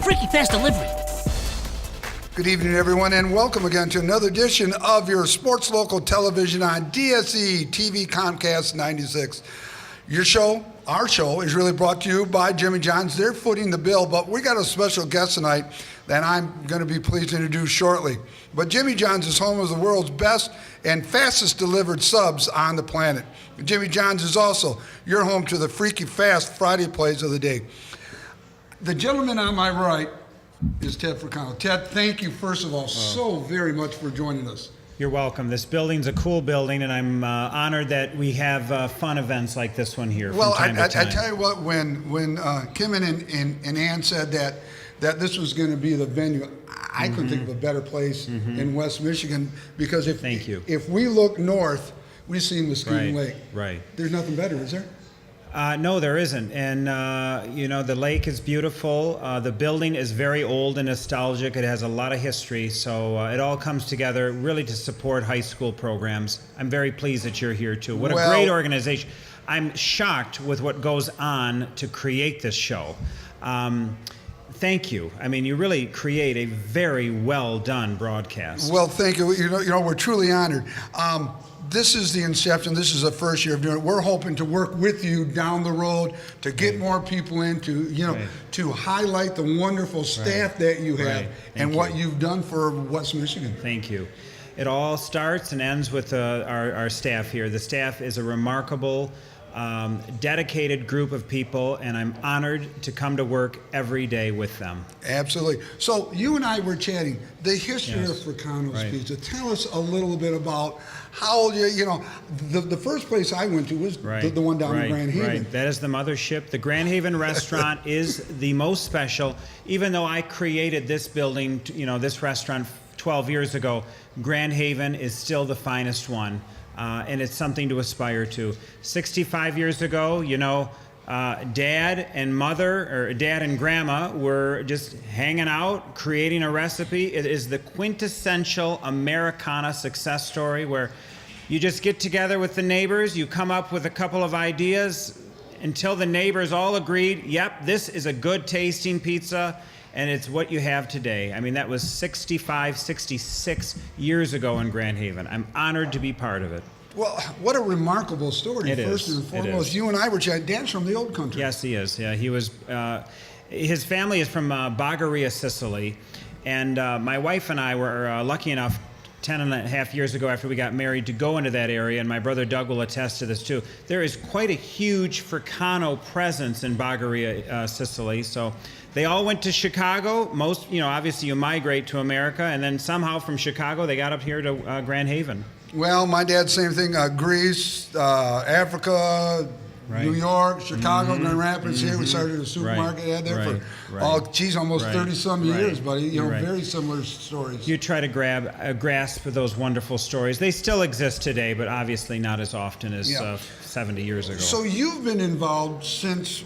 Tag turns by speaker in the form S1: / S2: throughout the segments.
S1: Freaky Fast Delivery.
S2: Good evening, everyone, and welcome again to another edition of your Sports Local Television on DSE TV Comcast 96. Our show, is really brought to you by Jimmy John's. They're footing the bill, but we got a special guest tonight that I'm going to be pleased to introduce shortly. But Jimmy John's is home of the world's best and fastest delivered subs on the planet. Jimmy John's is also your home to the Freaky Fast Friday plays of the day. The gentleman on my right is Ted Fricano. Ted, thank you, first of all, so very much for joining us.
S3: You're welcome. This building's a cool building, and I'm honored that we have fun events like this one here.
S2: Well,
S3: from time to time.
S2: I tell you what, when Kim and Ann said that this was going to be the venue, I couldn't think of a better place in West Michigan, because if we look north, we see Muskegon Lake.
S3: Right.
S2: There's nothing better, is there?
S3: No, there isn't. And, the lake is beautiful. The building is very old and nostalgic. It has a lot of history. So it all comes together really to support high school programs. I'm very pleased that you're here, too. What a great organization. I'm shocked with what goes on to create this show. Thank you. I mean, you really create a very well-done broadcast.
S2: Well, thank you. You know, we're truly honored. This is the inception. This is the first year of doing it. We're hoping to work with you down the road to get more people in, to highlight the wonderful staff that you have and what you've done for West Michigan.
S3: Thank you. It all starts and ends with our staff here. The staff is a remarkable, dedicated group of people, and I'm honored to come to work every day with them.
S2: Absolutely. So you and I were chatting the history of Fricano's Pizza. Tell us a little bit about how the first place I went to was the one down in Grand Haven.
S3: Right. That is the mothership. The Grand Haven restaurant is the most special. Even though I created this building, this restaurant 12 years ago, Grand Haven is still the finest one. And it's something to aspire to. 65 years ago, Dad and Mother, or Dad and Grandma, were just hanging out, creating a recipe. It is the quintessential Americana success story where you just get together with the neighbors, you come up with a couple of ideas until the neighbors all agreed, yep, this is a good tasting pizza, and it's what you have today. I mean, that was 65, 66 years ago in Grand Haven. I'm honored to be part of it.
S2: Well, what a remarkable story. First and foremost, you and I were chatting. Dad's from the old country.
S3: Yes, he is. Yeah, he was. His family is from Bagheria, Sicily. And my wife and I were lucky enough 10 and a half years ago after we got married to go into that area, and my brother Doug will attest to this too. There is quite a huge Fricano presence in Bagheria, Sicily. So they all went to Chicago. Most, obviously you migrate to America, and then somehow from Chicago they got up here to Grand Haven.
S2: Well, my dad, same thing. Greece, Africa, New York, Chicago, Grand Rapids. Here we started a supermarket there for almost 30-some years, buddy. Very similar stories.
S3: You try to grasp those wonderful stories. They still exist today, but obviously not as often as 70 years ago.
S2: So you've been involved since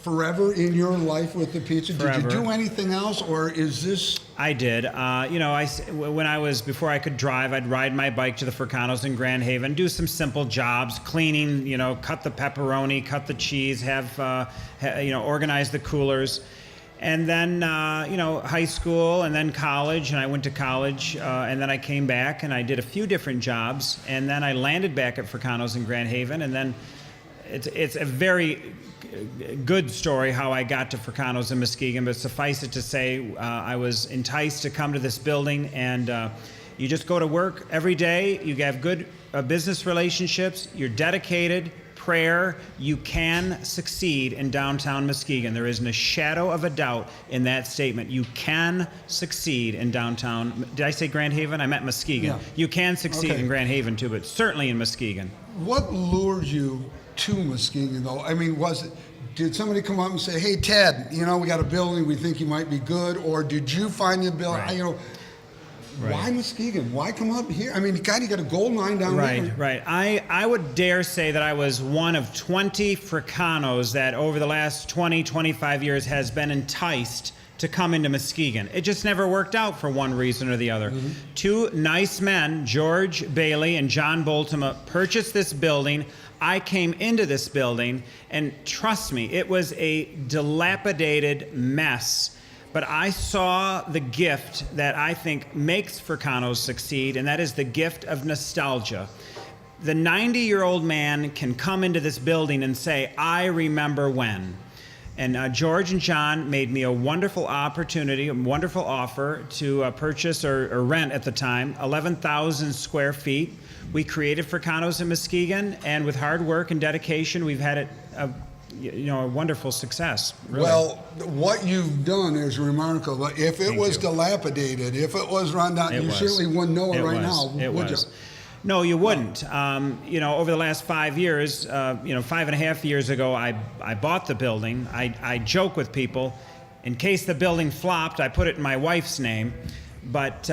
S2: forever in your life with the pizza?
S3: Forever.
S2: Did you do anything else, or is this?
S3: I did. Before I could drive, I'd ride my bike to the Fricanos in Grand Haven, do some simple jobs, cleaning, cut the pepperoni, cut the cheese, organize the coolers. And then, high school and then college, and I went to college, and then I came back and I did a few different jobs, and then I landed back at Fricanos in Grand Haven, and then it's a very good story how I got to Fricano's in Muskegon, but suffice it to say, I was enticed to come to this building, and you just go to work every day, you have good business relationships, you're dedicated, prayer, you can succeed in downtown Muskegon. There isn't a shadow of a doubt in that statement. You can succeed in downtown. Did I say Grand Haven? I meant Muskegon. Yeah. You can succeed in Grand Haven too, but certainly in Muskegon.
S2: What lured you to Muskegon, though? I mean, did somebody come up and say, "Hey, Ted, we got a building, we think you might be good," or did you find the building? Why Muskegon? Why come up here? I mean, you got a gold mine down there.
S3: Right. I would dare say that I was one of 20 Fricanos that over the last 20, 25 years has been enticed to come into Muskegon. It just never worked out for one reason or the other. Two nice men, George Bailey and John Boltima, purchased this building. I came into this building, and trust me, it was a dilapidated mess. But I saw the gift that I think makes Fricano's succeed, and that is the gift of nostalgia. The 90-year-old man can come into this building and say, I remember when. And George and John made me a wonderful opportunity, a wonderful offer to purchase or rent at the time 11,000 square feet. We created Fricano's in Muskegon, and with hard work and dedication, we've had it a wonderful success. Really.
S2: Well, what you've done is remarkable. If it was dilapidated, if it was run down, you certainly wouldn't know it right now, would you?
S3: No, you wouldn't. Over the last 5 years, 5.5 years ago, I bought the building. I joke with people, in case the building flopped, I put it in my wife's name. But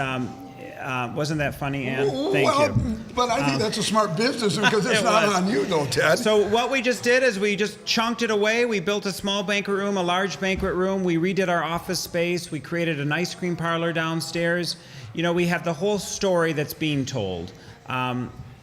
S3: wasn't that funny, Ann? Thank you.
S2: But I think that's a smart business because it's not on you, though, Ted.
S3: So what we just did is we just chunked it away. We built a small banquet room, a large banquet room. We redid our office space. We created an ice cream parlor downstairs. We have the whole story that's being told.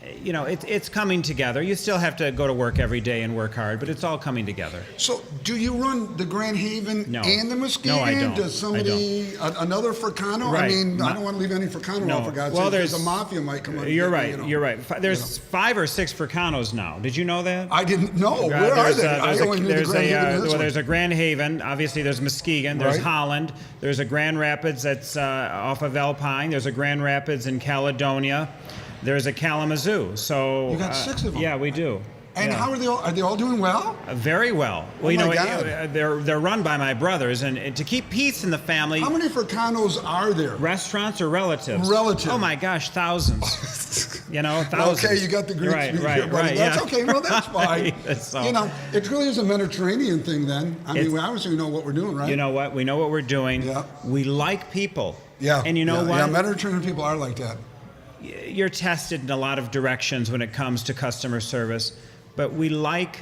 S3: It's coming together. You still have to go to work every day and work hard, but it's all coming together.
S2: So, do you run the Grand Haven and the Muskegon?
S3: No, I don't.
S2: Does somebody, another Fricano?
S3: Right.
S2: I mean, I don't want to leave any Fricano off, for God's sake, because the mafia might come up.
S3: You're right. You're right. There's 5 or 6 Fricanos now. Did you know that?
S2: I didn't know. Where are they? I only knew the Grand Haven.
S3: There's a Grand Haven. Obviously, there's Muskegon. There's Holland. There's a Grand Rapids that's off of Alpine. There's a Grand Rapids in Caledonia. There's a Kalamazoo. So
S2: you got 6 of them.
S3: Yeah, we do.
S2: And how are they all? Are they all doing well?
S3: Very well. Well, they're run by my brothers, and to keep peace in the family.
S2: How many Fricanos are there?
S3: Restaurants or relatives?
S2: Relatives.
S3: Oh my gosh, thousands. Thousands.
S2: Okay, you got the Greeks.
S3: Right.
S2: That's okay. Well, that's fine.
S3: So,
S2: it really is a Mediterranean thing. Then we obviously know what we're doing, right?
S3: You know what? We know what we're doing.
S2: Yeah.
S3: We like people.
S2: Yeah.
S3: And you know what?
S2: Yeah, Mediterranean people are like that.
S3: You're tested in a lot of directions when it comes to customer service, but we like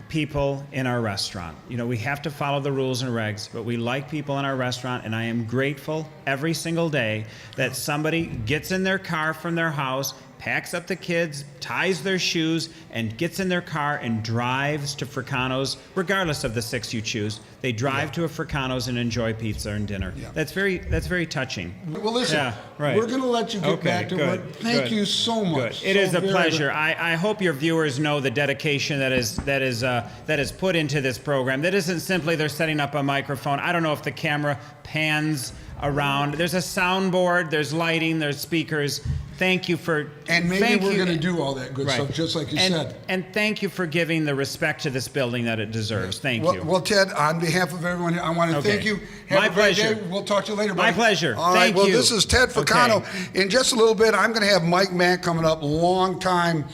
S3: people in our restaurant. We have to follow the rules and regs, but we like people in our restaurant, and I am grateful every single day that somebody gets in their car from their house, packs up the kids, ties their shoes, and gets in their car and drives to Fricano's, regardless of the 6 you choose. They drive to a Fricano's and enjoy pizza and dinner. Yeah. That's very touching.
S2: Well, listen, we're going to let you get back to work. Thank you so much.
S3: It is a pleasure. I hope your viewers know the dedication that is put into this program. That isn't simply they're setting up a microphone. I don't know if the camera pans around. There's a soundboard, there's lighting, there's speakers. Thank you for...
S2: And maybe we're going to do all that good stuff, just like you said.
S3: And thank you for giving the respect to this building that it deserves. Thank you.
S2: Well, Ted, on behalf of everyone here, I want to thank you.
S3: My pleasure.
S2: We'll talk to you later, buddy.
S3: My pleasure.
S2: All right,
S3: Thank you.
S2: This is Ted Fricano. Okay. In just a little bit, I'm going to have Mike Mack coming up, long time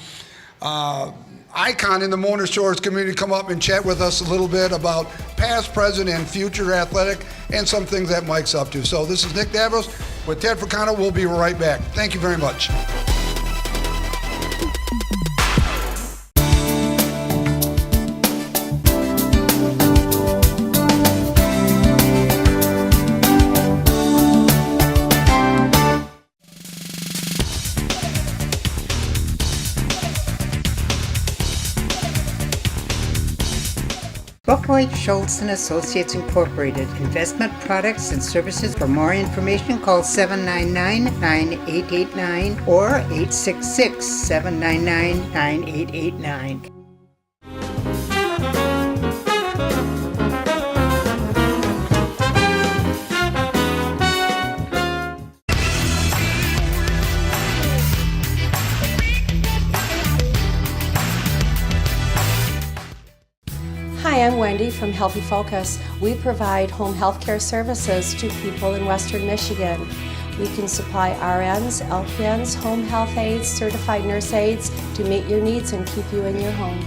S2: icon in the Mona Shores community, come up and chat with us a little bit about past, present, and future athletic and some things that Mike's up to. So this is Nick Davros with Ted Fricano. We'll be right back. Thank you very much.
S1: Buckwheat Schultz and Associates Incorporated. Investment products and services. For more information, call 799-9889 or 866-799-9889.
S4: Hi, I'm Wendy from Healthy Focus. We provide home health care services to people in Western Michigan. We can supply RNs, LPNs, home health aides, certified nurse aides to meet your needs and keep you in your home.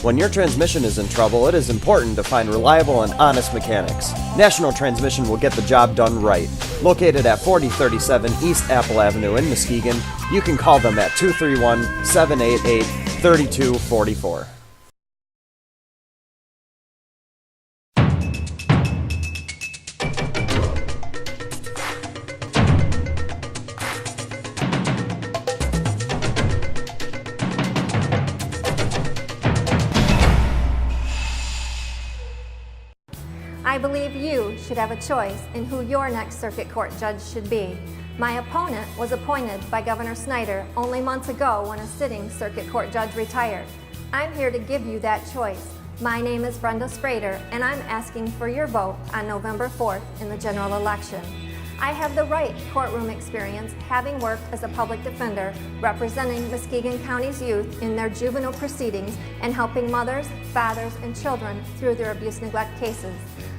S5: When your transmission is in trouble, it is important to find reliable and honest mechanics. National Transmission will get the job done right. Located at 4037 East Apple Avenue in Muskegon, you can call them at 231-788-3244.
S6: I believe you should have a choice in who your next circuit court judge should be. My opponent was appointed by Governor Snyder only months ago when a sitting circuit court judge retired. I'm here to give you that choice. My name is Brenda Sprader, and I'm asking for your vote on November 4th in the general election. I have the right courtroom experience, having worked as a public defender representing Muskegon County's youth in their juvenile proceedings and helping mothers, fathers, and children through their abuse-neglect cases.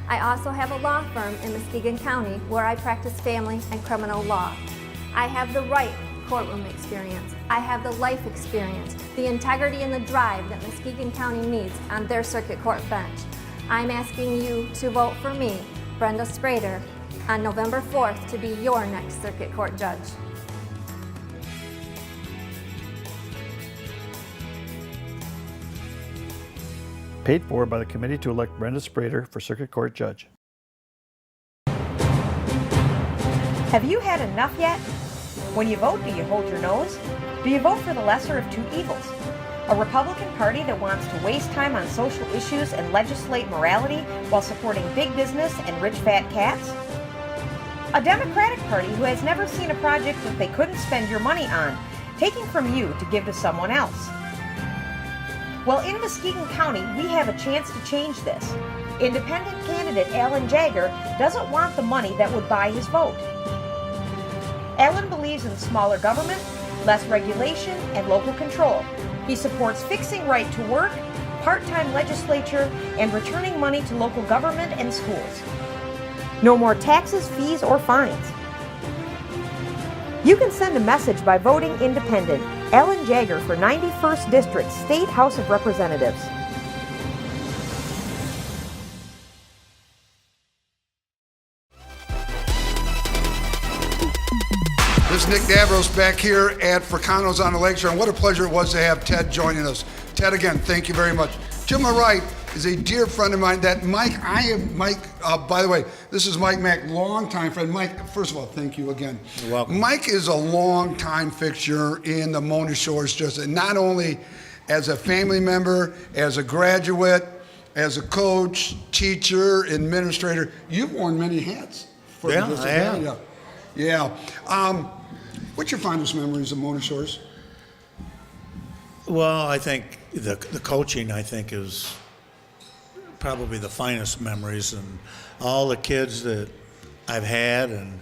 S6: I also have a law firm in Muskegon County where I practice family and criminal law. I have the right courtroom experience. I have the life experience, the integrity and the drive that Muskegon County needs on their circuit court bench. I'm asking you to vote for me, Brenda Sprader, on November 4th to be your next circuit court judge.
S7: Paid for by the committee to elect Brenda Sprader for Circuit Court Judge.
S8: Have you had enough yet? When you vote, do you hold your nose? Do you vote for the lesser of two evils? A Republican Party that wants to waste time on social issues and legislate morality while supporting big business and rich fat cats? A Democratic Party who has never seen a project that they couldn't spend your money on, taking from you to give to someone else. Well, in Muskegon County, we have a chance to change this. Independent candidate Alan Jagger doesn't want the money that would buy his vote. Alan believes in smaller government, less regulation, and local control. He supports fixing right to work, part-time legislature, and returning money to local government and schools. No more taxes, fees, or fines. You can send a message by voting independent. Alan Jagger for 91st District State House of Representatives.
S2: This is Nick Davros back here at Fricano's on the Lakeshore, and what a pleasure it was to have Ted joining us. Ted, again, thank you very much. To my right is a dear friend of mine, that Mike. By the way, this is Mike Mack, longtime friend. Mike, first of all, thank you again.
S9: You're welcome.
S2: Mike is a longtime fixture in the Mona Shores, just not only as a family member, as a graduate, as a coach, teacher, administrator. You've worn many hats for the district.
S9: I have.
S2: Yeah. What's your fondest memories of Mona Shores?
S9: Well, I think the coaching, I think, is probably the finest memories, and all the kids that I've had, and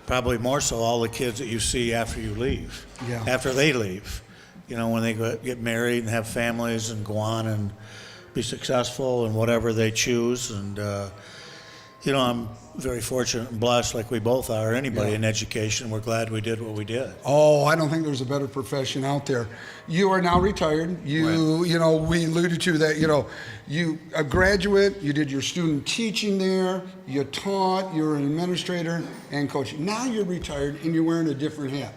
S9: probably more so all the kids that you see after you leave, after they leave. You know, when they get married and have families and go on and be successful in whatever they choose. And, you know, I'm very fortunate and blessed, like we both are, anybody in education. We're glad we did what we did.
S2: Oh, I don't think there's a better profession out there. You are now retired. You know, we alluded to that, you know, you a graduate, you did your student teaching there, you taught, you're an administrator and coaching. Now you're retired and you're wearing a different hat.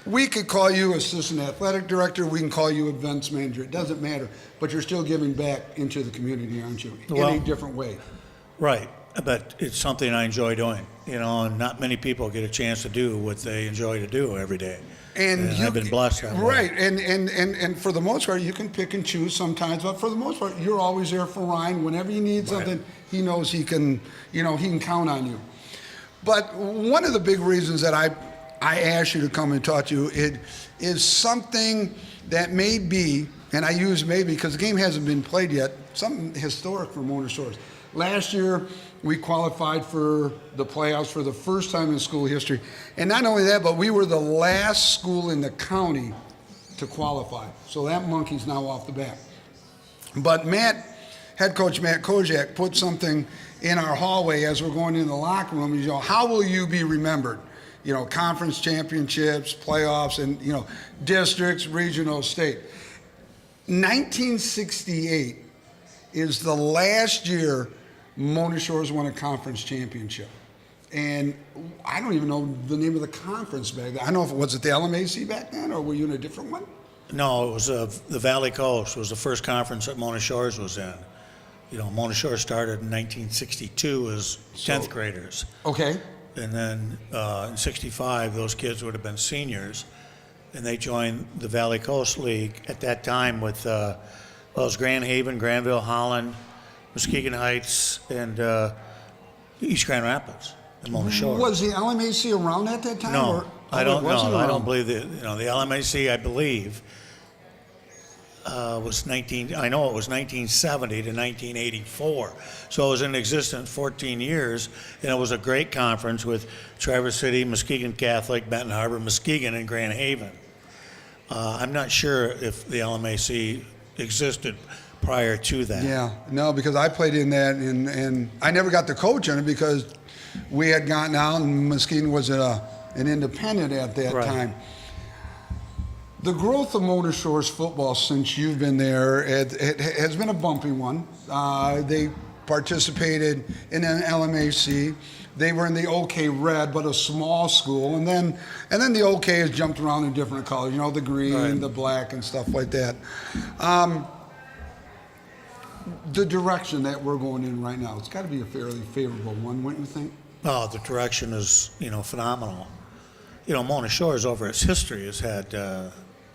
S2: We could call you assistant athletic director, we can call you events manager, it doesn't matter, but you're still giving back into the community, aren't you? In a different way.
S9: Right. But it's something I enjoy doing, you know, and not many people get a chance to do what they enjoy to do every day. And I've been blessed that way.
S2: Right, and for the most part, you can pick and choose sometimes, but for the most part, you're always there for Ryan. Whenever you need something, he knows he can count on you. But one of the big reasons that I asked you to come and talk to you, it is something that may be, and I use maybe because the game hasn't been played yet, something historic for Mona Shores. Last year, we qualified for the playoffs for the first time in school history. And not only that, but we were the last school in the county to qualify. So that monkey's now off the bat. But head coach Matt Kozak put something in our hallway as we're going in the locker room. You know, how will you be remembered? You know, conference championships, playoffs, and, you know, districts, regional, state. 1968 is the last year Mona Shores won a conference championship. And I don't even know the name of the conference back then. I don't know if it was the LMAC back then, or were you in a different one?
S9: No, it was the Valley Coast was the first conference that Mona Shores was in. You know, Mona Shores started in 1962 as 10th graders.
S2: Okay.
S9: And then in 65, those kids would have been seniors, and they joined the Valley Coast League at that time with, it was Grand Haven, Granville, Holland, Muskegon Heights, and East Grand Rapids and Mona Shores.
S2: Was the LMAC around at that time?
S9: No,
S2: or-
S9: I
S2: it
S9: don't
S2: wasn't
S9: know. I
S2: around?
S9: don't believe that. The LMAC, I believe, was 19. I know it was 1970 to 1984. So it was in existence 14 years, and it was a great conference with Traverse City, Muskegon Catholic, Benton Harbor, Muskegon, and Grand Haven. I'm not sure if the LMAC existed prior to that.
S2: Yeah, no, because I played in that, and I never got to coach in it because we had gotten out, and Muskegon was an independent at that
S9: Right.
S2: time. The growth of Mona Shores football since you've been there it has been a bumpy one. They participated in an LMAC. They were in the OK Red, but a small school, and then the OK has jumped around in different colors. The green,
S9: Right.
S2: the black, and stuff like that. The direction that we're going in right now, it's got to be a fairly favorable one, wouldn't you think?
S9: Oh, the direction is, phenomenal. Mona Shores over its history has had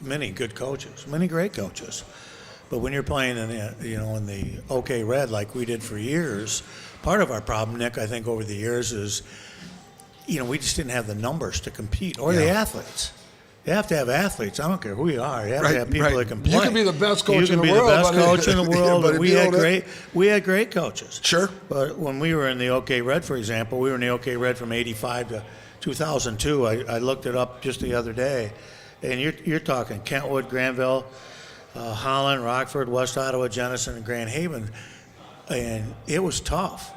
S9: many good coaches, many great coaches. But when you're playing in the OK Red like we did for years, part of our problem, Nick, I think over the years is, we just didn't have the numbers to compete or the athletes. You have to have athletes. I don't care who you are. You have to have people that can play.
S2: You can be the best coach in the world.
S9: You can be the best coach in the world.
S2: but
S9: but
S2: if
S9: we
S2: you
S9: had
S2: don't-
S9: we had great coaches.
S2: Sure.
S9: But when we were in the OK Red, for example, we were in the OK Red from '85 to 2002. I looked it up just the other day, and you're talking Kentwood, Granville, Holland, Rockford, West Ottawa, Jenison, and Grand Haven, and it was tough.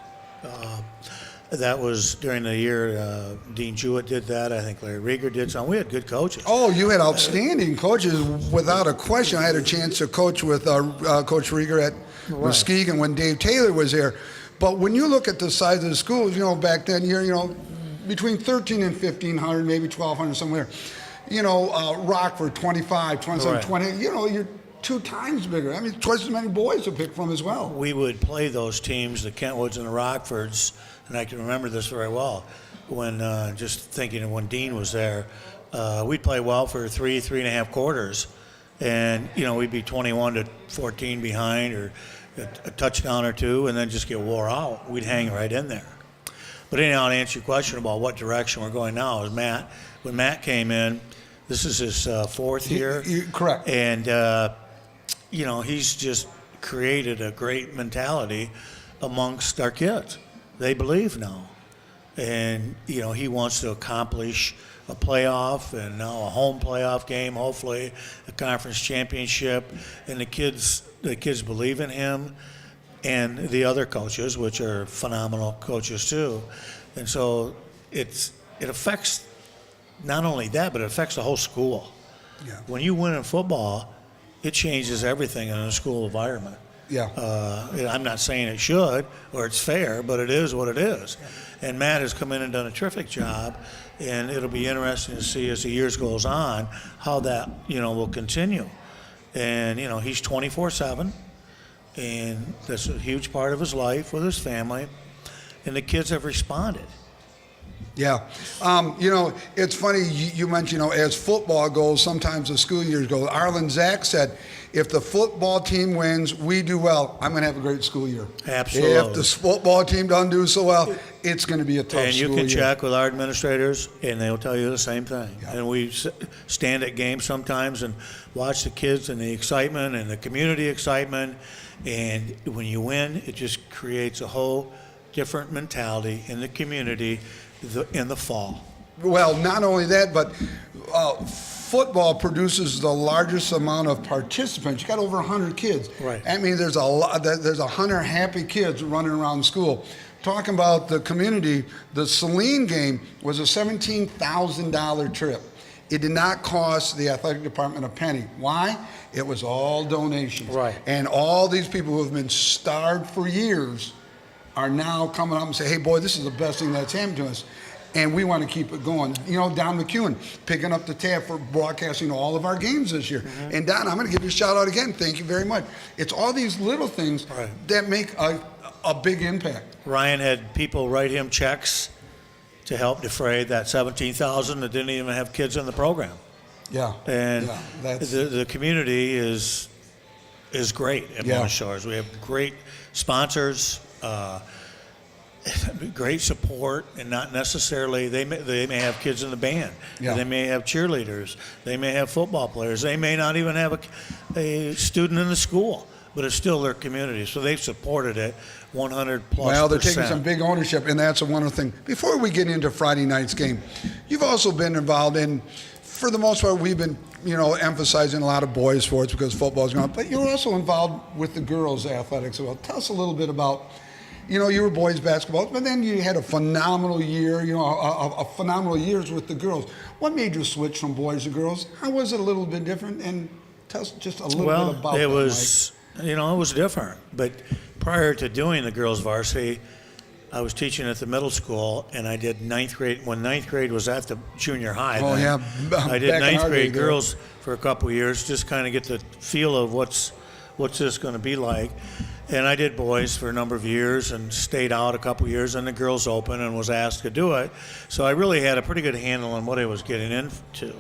S9: That was during the year Dean Jewett did that. I think Larry Rieger did some. We had good coaches.
S2: Oh, you had outstanding coaches, without a question. I had a chance to coach with Coach Rieger at Muskegon when Dave Taylor was there. But when you look at the size of the schools, back then, you're, between 1,300 and 1,500, maybe 1,200 somewhere. Rockford, 25, 27,
S9: Right.
S2: 20. You're 2 times bigger. I mean, twice as many boys to pick from as well.
S9: We would play those teams, the Kentwoods and the Rockfords, and I can remember this very well. When just thinking of when Dean was there, we'd play well for 3.5 quarters, and we'd be 21 to 14 behind, or a touchdown or two, and then just get wore out. We'd hang right in there. But anyhow, to answer your question about what direction we're going now, is Matt. When Matt came in, this is his 4th year.
S2: Correct.
S9: And he's just created a great mentality amongst our kids. They believe now. And, he wants to accomplish a playoff and now a home playoff game, hopefully a conference championship. And the kids believe in him and the other coaches, which are phenomenal coaches too. And so it affects not only that, but it affects the whole school.
S2: Yeah.
S9: When you win in football, it changes everything in a school environment.
S2: Yeah.
S9: I'm not saying it should or it's fair, but it is what it is. And Matt has come in and done a terrific job, and it'll be interesting to see as the years goes on how that will continue. And he's 24/7, and that's a huge part of his life with his family, and the kids have responded.
S2: Yeah. It's funny, you mentioned, as football goes, sometimes the school years go. Arlen Zach said, if the football team wins, we do well, I'm going to have a great school year.
S9: Absolutely.
S2: If the football team doesn't do so well, it's going to be a tough
S9: And you
S2: school
S9: can
S2: year.
S9: check with our administrators, and they'll tell you the same thing.
S2: Yeah.
S9: And we stand at games sometimes and watch the kids and the excitement and the community excitement. And when you win, it just creates a whole different mentality in the community in the fall.
S2: Well, not only that, but football produces the largest amount of participants. You got over 100 kids.
S9: Right.
S2: That means there's 100 happy kids running around school. Talking about the community, the Saline game was a $17,000 trip. It did not cost the athletic department a penny. Why? It was all donations.
S9: Right.
S2: And all these people who have been starved for years are now coming up and say, hey, boy, this is the best thing that's happened to us. And we want to keep it going. Don McEwen picking up the tab for broadcasting all of our games this year. Mm-hmm. And Don, I'm going to give you a shout out again. Thank you very much. It's all these little things that make a big impact.
S9: Ryan had people write him checks to help defray that $17,000 that didn't even have kids in the program.
S2: Yeah.
S9: And the community is great at Mona Shores. We have great sponsors. great support, and not necessarily they may have kids in the band,
S2: Yeah.
S9: they may have cheerleaders, they may have football players, they may not even have a student in the school, but it's still their community. So they've supported it 100+%.
S2: Well, they're taking some big ownership, and that's a wonderful thing. Before we get into Friday night's game, you've also been involved in, for the most part, we've been, emphasizing a lot of boys sports because football's gone, but you're also involved with the girls' athletics. Well, tell us a little bit about, you were boys basketball, but then you had a phenomenal year, a phenomenal years with the girls. What made you switch from boys to girls? How was it a little bit different? And tell us just a little bit about
S9: it
S2: that,
S9: was, it was different. But prior to doing the girls' varsity, I was teaching at the middle school, and I did ninth grade. When ninth grade was at the junior high,
S2: Oh, yeah.
S9: I did
S2: Back in
S9: ninth
S2: our
S9: grade
S2: day,
S9: girls for a couple of years, just kind of get the feel of what's this going to be like. And I did boys for a number of years and stayed out a couple of years, and the girls open and was asked to do it. So I really had a pretty good handle on what I was getting into.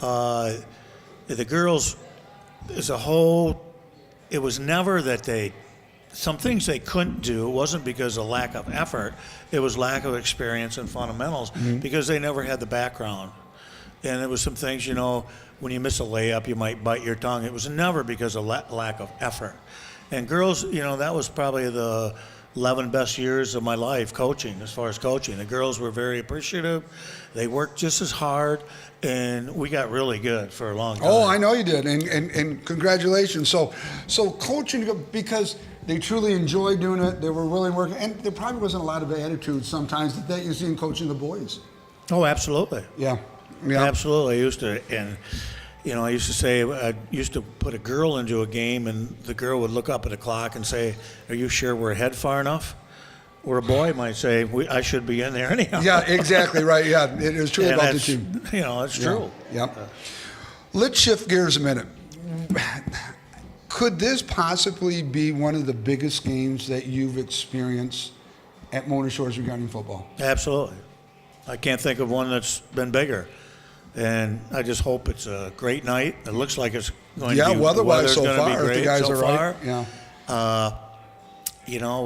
S9: The girls, as a whole, it was never that some things they couldn't do wasn't because of lack of effort. It was lack of experience and fundamentals because they never had the background. And there was some things, when you miss a layup, you might bite your tongue. It was never because of lack of effort. And girls, that was probably the 11 best years of my life coaching, as far as coaching. The girls were very appreciative. They worked just as hard, and we got really good for a long time.
S2: Oh, I know you did, and congratulations. So coaching, because they truly enjoyed doing it, they were really working, and there probably wasn't a lot of attitude sometimes that you see in coaching the boys.
S9: Oh, absolutely.
S2: Yeah.
S9: Absolutely. I used to say, I used to put a girl into a game, and the girl would look up at the clock and say, "Are you sure we're ahead far enough?" Or a boy might say, I should be in there anyhow.
S2: Yeah, exactly right. Yeah, it is true about the team.
S9: It's true.
S2: Yeah. Let's shift gears a minute. Could this possibly be one of the biggest games that you've experienced at Mona Shores regarding football?
S9: Absolutely. I can't think of one that's been bigger. And I just hope it's a great night. It looks like it's going to be.
S2: Yeah, weather-wise so
S9: gonna
S2: far,
S9: be
S2: if
S9: great
S2: the guys
S9: so
S2: are
S9: far.
S2: right. Yeah.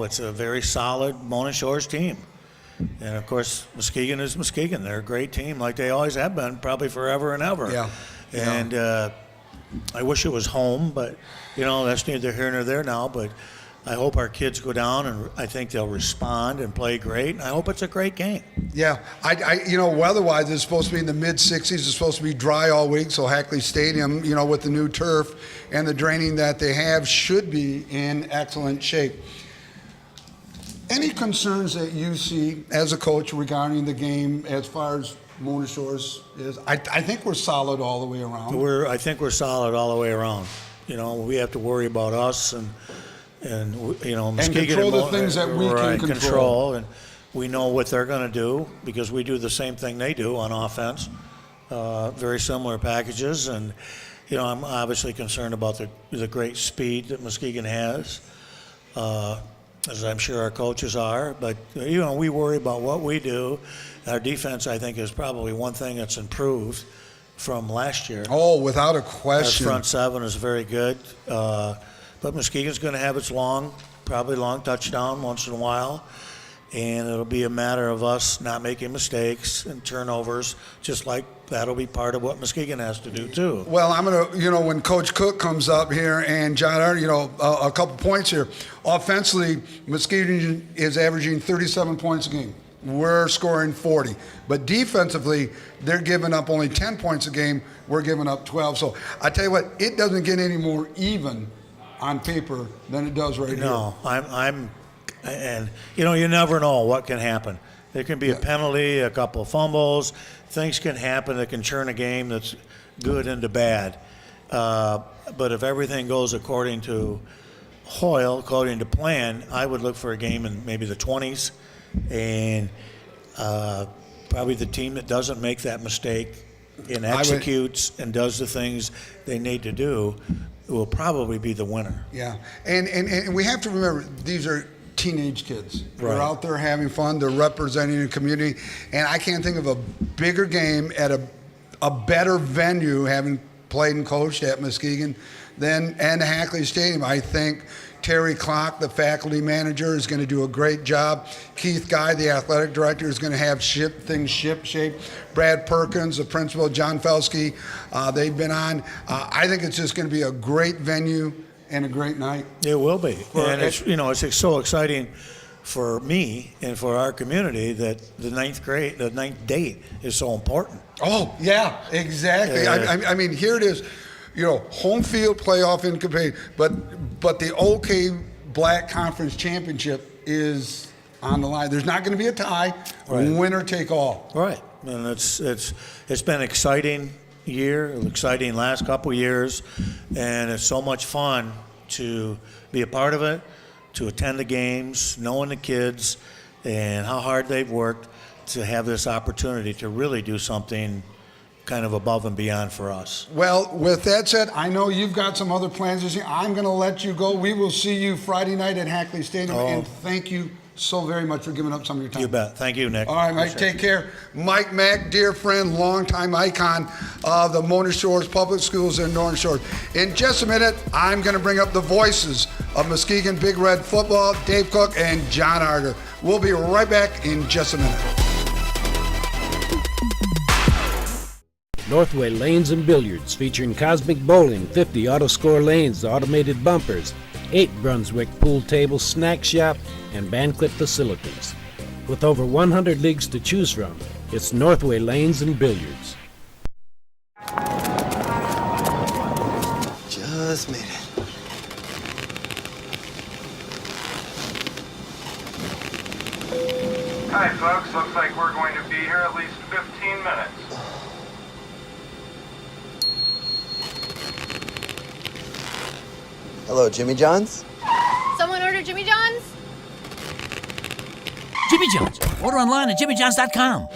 S9: It's a very solid Mona Shores team. And, of course, Muskegon is Muskegon. They're a great team like they always have been, probably forever and ever.
S2: Yeah.
S9: And I wish it was home, but, that's neither here nor there now. But I hope our kids go down, and I think they'll respond and play great. And I hope it's a great game.
S2: Yeah, weather-wise, it's supposed to be in the mid-60s. It's supposed to be dry all week, so Hackley Stadium, with the new turf and the draining that they have, should be in excellent shape. Any concerns that you see as a coach regarding the game as far as Mona Shores is? I think we're solid all the way around.
S9: I think we're solid all the way around. We have to worry about us and Muskegon
S2: and control the things that we can control.
S9: And we know what they're going to do because we do the same thing they do on offense. Very similar packages, and I'm obviously concerned about the great speed that Muskegon has, as I'm sure our coaches are. But we worry about what we do. Our defense, I think, is probably one thing that's improved from last year.
S2: Oh, without a question.
S9: Our front seven is very good. But Muskegon's going to have its probably long touchdown once in a while. And it'll be a matter of us not making mistakes and turnovers, just like that'll be part of what Muskegon has to do, too.
S2: Well, I'm going to, when Coach Cook comes up here and John, a couple points here. Offensively, Muskegon is averaging 37 points a game. We're scoring 40. But defensively, they're giving up only 10 points a game. We're giving up 12. So I tell you what, it doesn't get any more even on paper than it does right
S9: here. And you never know what can happen. There can be a penalty, a couple of fumbles. Things can happen that can turn a game that's good into bad. But if everything goes according to Hoyle, according to plan, I would look for a game in maybe the 20s. And probably the team that doesn't make that mistake and executes and does the things they need to do will probably be the winner.
S2: Yeah, and we have to remember, these are teenage kids.
S9: Right.
S2: They're out there having fun. They're representing the community. And I can't think of a bigger game at a better venue, having played and coached at Muskegon, and Hackley Stadium. I think Terry Klock, the faculty manager, is going to do a great job. Keith Guy, the athletic director, is going to have things ship-shape. Brad Perkins, the principal, John Felsky, they've been on. I think it's just going to be a great venue and a great night.
S9: It will be. And it's so exciting for me and for our community that the ninth date is so important.
S2: Oh, yeah, exactly. I mean, here it is. Home field playoff in campaign, but the OK Black Conference Championship is on the line. There's not going to be a tie,
S9: right.
S2: Winner take all.
S9: Right, and it's been an exciting year, an exciting last couple years, and it's so much fun to be a part of it, to attend the games, knowing the kids, and how hard they've worked to have this opportunity to really do something kind of above and beyond for us.
S2: Well, with that said, I know you've got some other plans this year. I'm going to let you go. We will see you Friday night at Hackley Stadium, and thank you so very much for giving up some of your time.
S9: You bet. Thank you, Nick.
S2: All right, Mike, take care. Mike Mack, dear friend, longtime icon of the Mona Shores Public Schools in North Shore. In just a minute, I'm going to bring up the voices of Muskegon Big Red football, Dave Cook and John Arter. We'll be right back in just a minute.
S10: Northway Lanes and Billiards, featuring Cosmic Bowling, 50 auto-score lanes, automated bumpers, 8 Brunswick pool tables, snack shop, and banquet facilities. With over 100 leagues to choose from, it's Northway Lanes and Billiards.
S11: Just made it.
S12: Hi folks, looks like we're going to be here at least 15 minutes.
S11: Hello, Jimmy John's?
S13: Someone order Jimmy John's?
S14: Jimmy John's. Order online at jimmyjohns.com.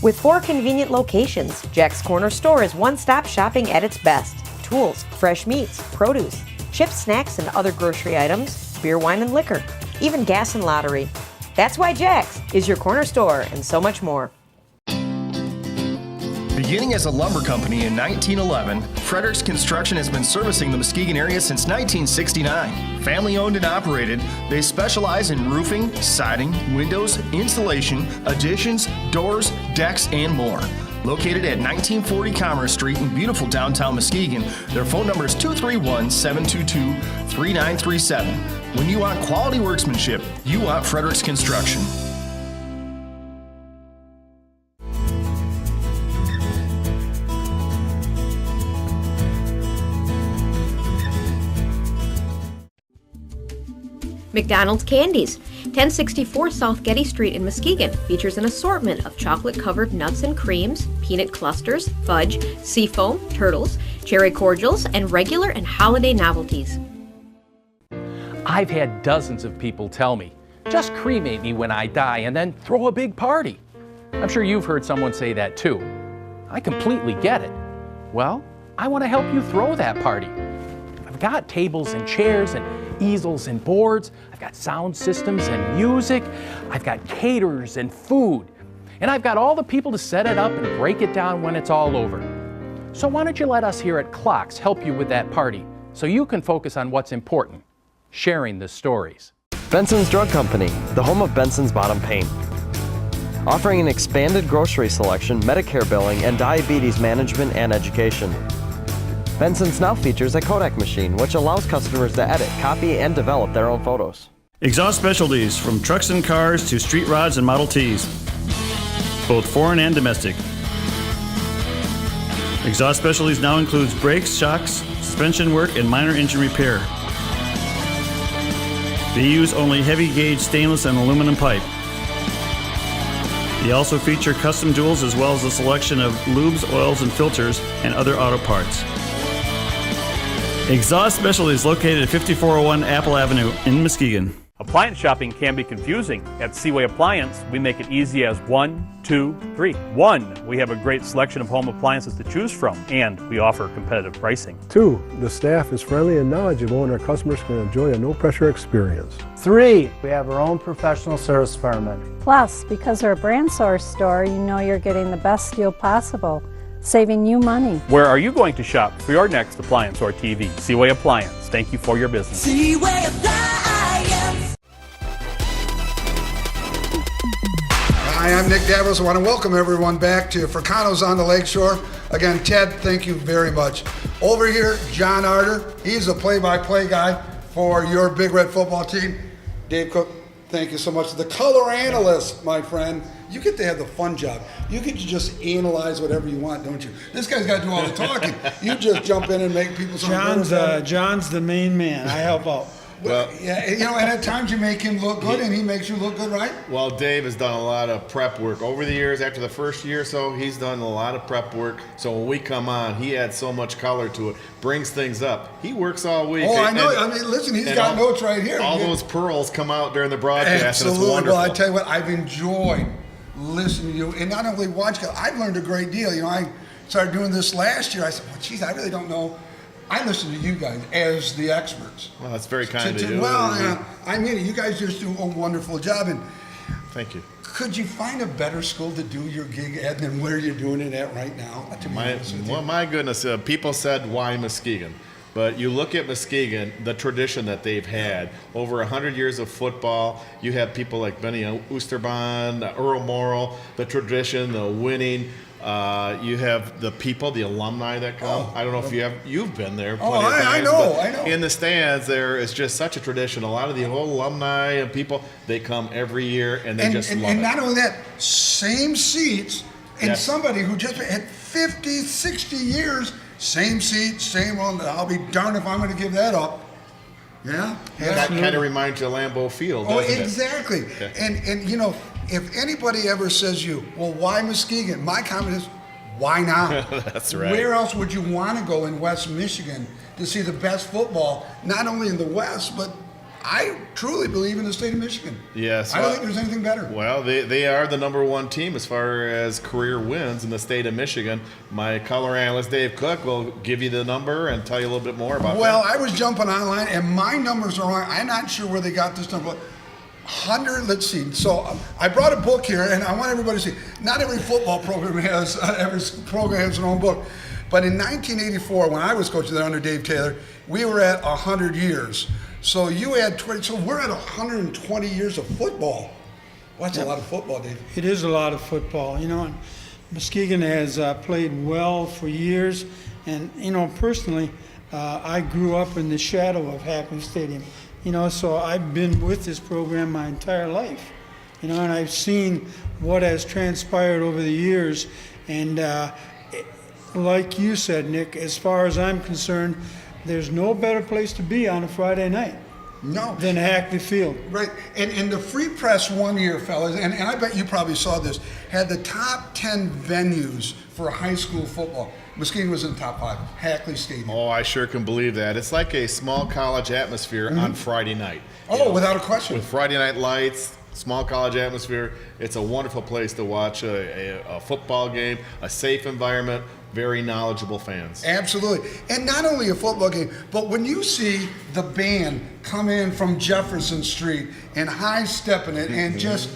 S8: With 4 convenient locations, Jack's Corner Store is one-stop shopping at its best. Tools, fresh meats, produce, chips, snacks, and other grocery items, beer, wine, and liquor, even gas and lottery. That's why Jack's is your corner store and so much more.
S15: Beginning as a lumber company in 1911, Fredericks Construction has been servicing the Muskegon area since 1969. Family owned and operated, they specialize in roofing, siding, windows, insulation, additions, doors, decks, and more. Located at 1940 Commerce Street in beautiful downtown Muskegon, their phone number is 231-722-3937. When you want quality workmanship, you want Fredericks Construction.
S16: McDonald's Candies, 1064 South Getty Street in Muskegon, features an assortment of chocolate-covered nuts and creams, peanut clusters, fudge, seafoam, turtles, cherry cordials, and regular and holiday novelties.
S17: I've had dozens of people tell me, just cremate me when I die and then throw a big party. I'm sure you've heard someone say that too. I completely get it. Well, I want to help you throw that party. I've got tables and chairs and easels and boards. I've got sound systems and music. I've got caterers and food. And I've got all the people to set it up and break it down when it's all over. So why don't you let us here at Clocks help you with that party so you can focus on what's important, sharing the stories.
S5: Benson's Drug Company, the home of Benson's Bottom Pain. Offering an expanded grocery selection, Medicare billing, and diabetes management and education. Benson's now features a Kodak machine, which allows customers to edit, copy, and develop their own photos.
S18: Exhaust Specialties, from trucks and cars to street rods and Model Ts, both foreign and domestic. Exhaust Specialties now includes brakes, shocks, suspension work, and minor engine repair. They use only heavy gauge stainless and aluminum pipe. They also feature custom tools as well as a selection of lubes, oils, and filters, and other auto parts. Exhaust Specialties located at 5401 Apple Avenue in Muskegon.
S19: Appliance shopping can be confusing. At Seaway Appliance, we make it easy as 1, 2, 3. 1, we have a great selection of home appliances to choose from, and we offer competitive pricing.
S20: 2, the staff is friendly and knowledgeable, and our customers can enjoy a no-pressure experience.
S21: 3, we have our own professional service department.
S22: Plus, because we're a brand source store, you know you're getting the best deal possible.
S11: saving you money.
S19: Where are you going to shop for your next appliance or TV? Seaway Appliance. Thank you for your business.
S22: Seaway Appliance.
S2: Hi, I'm Nick Davos. I want to welcome everyone back to Fricano's on the Lakeshore. Again, Ted, thank you very much. Over here, John Arter. He's the play-by-play guy for your Big Red football team. Dave Cook, thank you so much. The color analyst, my friend. You get to have the fun job. You get to just analyze whatever you want, don't you? This guy's got to do all the talking. You just jump in and make people
S23: John's the main man. I help out.
S2: Well, yeah, and at times you make him look good, and he makes you look good, right?
S24: Well, Dave has done a lot of prep work over the years. After the first year or so, he's done a lot of prep work. So when we come on, he adds so much color to it, brings things up. He works all week.
S2: Oh, I know. Listen, he's got notes right here.
S24: All those pearls come out during the broadcast,
S2: Absolutely.
S24: and it's wonderful.
S2: Well, I tell you what, I've enjoyed listening to you, and not only watching. I've learned a great deal. I started doing this last year. I said, well, geez, I really don't know. I listen to you guys as the experts.
S24: Well, that's very kind of you.
S2: Well, I mean, you guys just do a wonderful job. And
S24: thank you.
S2: Could you find a better school to do your gig at than where you're doing it at right now?
S24: My goodness, people said, why Muskegon? But you look at Muskegon, the tradition that they've had, over 100 years of football. You have people like Benny Oosterbaan, Earl Morrill, the tradition, the winning. You have the people, the alumni that come. I don't know if you've been there.
S2: I know.
S24: In the stands, there is just such a tradition. A lot of the old alumni and people, they come every year and they just love it.
S2: And not only that, same seats, and somebody who just had 50, 60 years, same seat, same one. I'll be darned if I'm going to give that up. Yeah?
S24: That kind of reminds you of Lambeau Field, doesn't it?
S2: Exactly.
S24: Okay.
S2: And if anybody ever says to you, well, why Muskegon? My comment is, why not?
S24: That's right.
S2: Where else would you want to go in West Michigan to see the best football, not only in the West, but I truly believe in the state of Michigan.
S24: Yes.
S2: I don't think there's anything better.
S24: Well, they are the number one team as far as career wins in the state of Michigan. My color analyst, Dave Cook, will give you the number and tell you a little bit more about
S2: Well,
S24: that.
S2: I was jumping online, and my numbers are wrong. I'm not sure where they got this number. 100, let's see. So I brought a book here, and I want everybody to see. Not every football program has, their own book. But in 1984, when I was coaching there under Dave Taylor, we were at 100 years. So you had 20, so we're at 120 years of football. Well, that's a lot of football, Dave.
S23: It is a lot of football, and Muskegon has played well for years. And, personally, I grew up in the shadow of Hackney Stadium. So I've been with this program my entire life, and I've seen what has transpired over the years. And like you said, Nick, as far as I'm concerned, there's no better place to be on a Friday night than Hackney Field.
S2: Right. And the Free Press one year, fellas, and I bet you probably saw this, had the top 10 venues for high school football. Muskegon was in the top 5. Hackney Stadium.
S24: Oh, I sure can believe that. It's like a small college atmosphere on Friday night.
S2: Oh, without a question.
S24: With Friday night lights, small college atmosphere, it's a wonderful place to watch a football game, a safe environment, very knowledgeable fans.
S2: Absolutely. And not only a football game, but when you see the band come in from Jefferson Street and high-stepping it and just,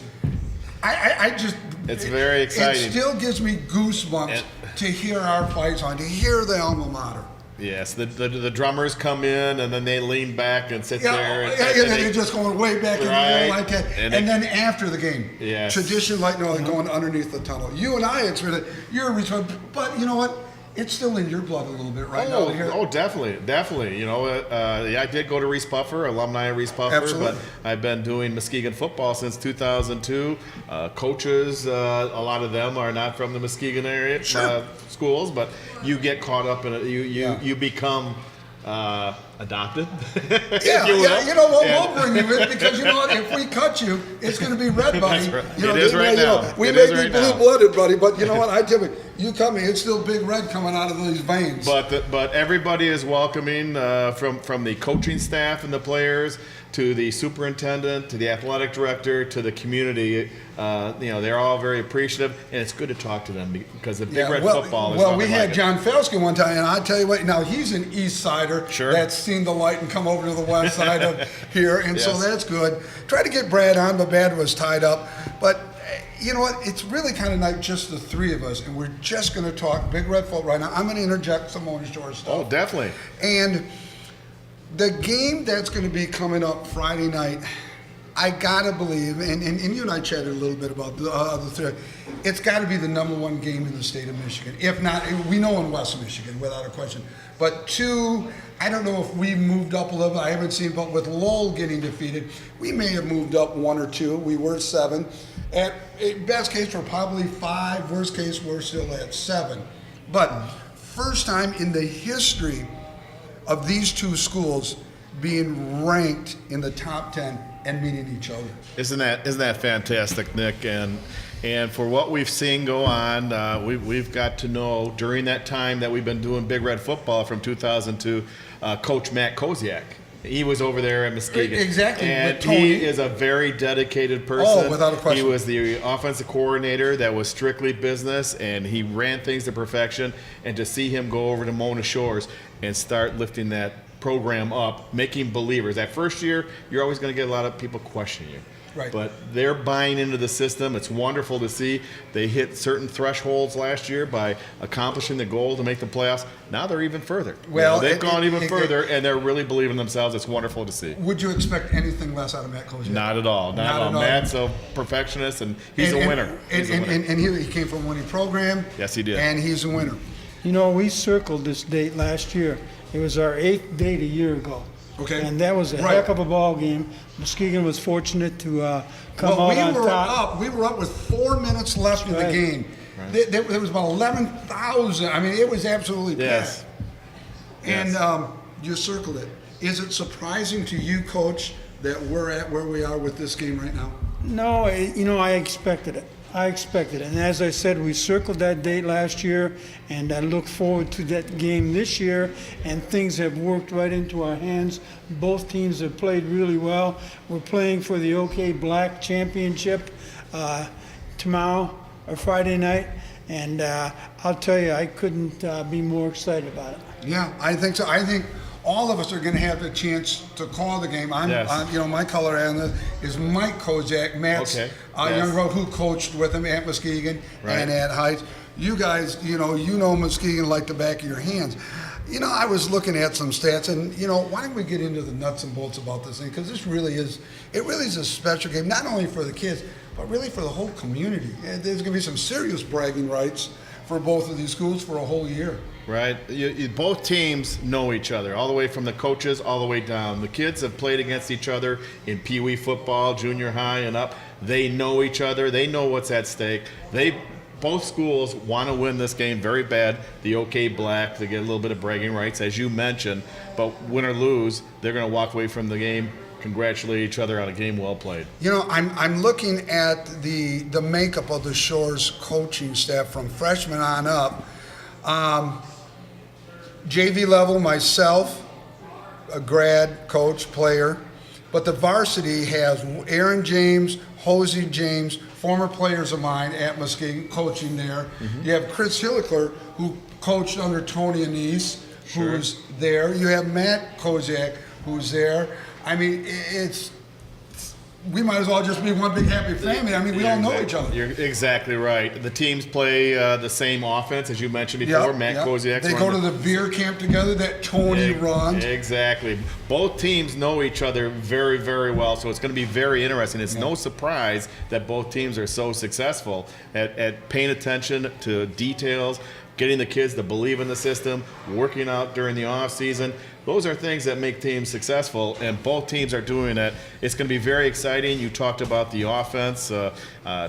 S2: I just...
S24: It's very exciting.
S2: It still gives me goosebumps to hear our fights on, to hear the alma mater.
S24: Yes, the drummers come in and then they lean back and sit there.
S2: And they're just going way back in the air like that. And then after the game, tradition like going underneath the tunnel. You and I experienced it. You're a return, but you know what? It's still in your blood a little bit right now.
S24: Oh, definitely. I did go to Reese Puffer, alumni of Reese Puffer,
S2: Absolutely.
S24: but I've been doing Muskegon football since 2002. Coaches, a lot of them are not from the Muskegon area schools, but you get caught up in it. You become adopted.
S2: We'll bring you in because you know what? If we cut you, it's going to be red, buddy.
S24: That's right. It is right now.
S2: We may be blue-blooded, buddy, but you know what? I tell you come in, it's still big red coming out of these veins.
S24: But everybody is welcoming from the coaching staff and the players to the superintendent, to the athletic director, to the community. They're all very appreciative, and it's good to talk to them because the Big Red football is
S2: Well, we
S24: nothing
S2: had
S24: like
S2: John Felsky one time, and I tell you what, now he's an East Sider that's seen the light and come over to the west side of here, and so that's good. Tried to get Brad on, but Brad was tied up. But, you know what? It's really kind of nice, just the three of us, and we're just going to talk Big Red football right now. I'm going to interject some Mona Shores stuff.
S24: Oh, definitely.
S2: And the game that's going to be coming up Friday night, I got to believe, and you and I chatted a little bit about the three, it's got to be the number one game in the state of Michigan. If not, we know in West Michigan, without a question. But two, I don't know if we moved up a little bit. I haven't seen, but with Lowell getting defeated, we may have moved up 1 or 2. We were 7. At best case, we're probably 5. Worst case, we're still at 7. But first time in the history of these two schools being ranked in the top 10 and meeting each other.
S24: Isn't that fantastic, Nick? And for what we've seen go on, we've got to know during that time that we've been doing Big Red football from 2002, Coach Matt Koziak. He was over there at Muskegon.
S2: Exactly.
S24: And he is a very dedicated person.
S2: Oh, without a question.
S24: He was the offensive coordinator that was strictly business, and he ran things to perfection. And to see him go over to Mona Shores and start lifting that program up, making believers. That first year, you're always going to get a lot of people questioning you.
S2: Right.
S24: But they're buying into the system. It's wonderful to see. They hit certain thresholds last year by accomplishing the goal to make the playoffs. Now they're even further.
S2: Well,
S24: they've gone even further, and they're really believing in themselves. It's wonderful to see.
S2: Would you expect anything less out of Matt Koziak?
S24: Not at all. Not at all. Matt's a perfectionist, and he's a winner.
S2: And he came from a winning program.
S24: Yes, he did.
S2: And he's a winner.
S23: You know, we circled this date last year. It was our 8th date a year ago.
S2: Okay.
S23: And that was a heck of a ball game. Muskegon was fortunate to come out on top.
S2: We were up with 4 minutes left in the game.
S24: Right.
S2: There was about 11,000. I mean, it was absolutely packed. And you circled it. Is it surprising to you, Coach, that we're at where we are with this game right now?
S23: No, I expected it. And as I said, we circled that date last year, and I look forward to that game this year, and things have worked right into our hands. Both teams have played really well. We're playing for the OK Black Championship tomorrow or Friday night, and I'll tell you, I couldn't be more excited about it.
S2: Yeah, I think so. I think all of us are going to have the chance to call the game. I'm my color analyst is Mike Koziak, Matt's young brother who coached with him at Muskegon and at Heights. You guys, you know Muskegon like the back of your hands. I was looking at some stats, and why don't we get into the nuts and bolts about this thing? Because this really is a special game, not only for the kids, but really for the whole community. There's going to be some serious bragging rights for both of these schools for a whole year.
S24: Right. Both teams know each other, all the way from the coaches all the way down. The kids have played against each other in Pee Wee football, junior high and up. They know each other. They know what's at stake. Both schools want to win this game very bad. The OK Black, they get a little bit of bragging rights, as you mentioned. But win or lose, they're going to walk away from the game, congratulate each other on a game well played.
S2: I'm looking at the makeup of the Shores coaching staff from freshman on up. JV level, myself, a grad coach, player, but the varsity has Aaron James, Hosey James, former players of mine at Muskegon coaching there. Mm-hmm. You have Chris Hilliker, who coached under Tony Anise, who's there. You have Matt Koziak, who's there. I mean, we might as well just be one big happy family. I mean, we all know each other.
S24: You're exactly right. The teams play the same offense, as you mentioned before. Matt Koziak.
S2: They go to the beer camp together that Tony runs.
S24: Exactly. Both teams know each other very, very well, so it's going to be very interesting. It's no surprise that both teams are so successful at paying attention to details, getting the kids to believe in the system, working out during the off season. Those are things that make teams successful, and both teams are doing it. It's going to be very exciting. You talked about the offense.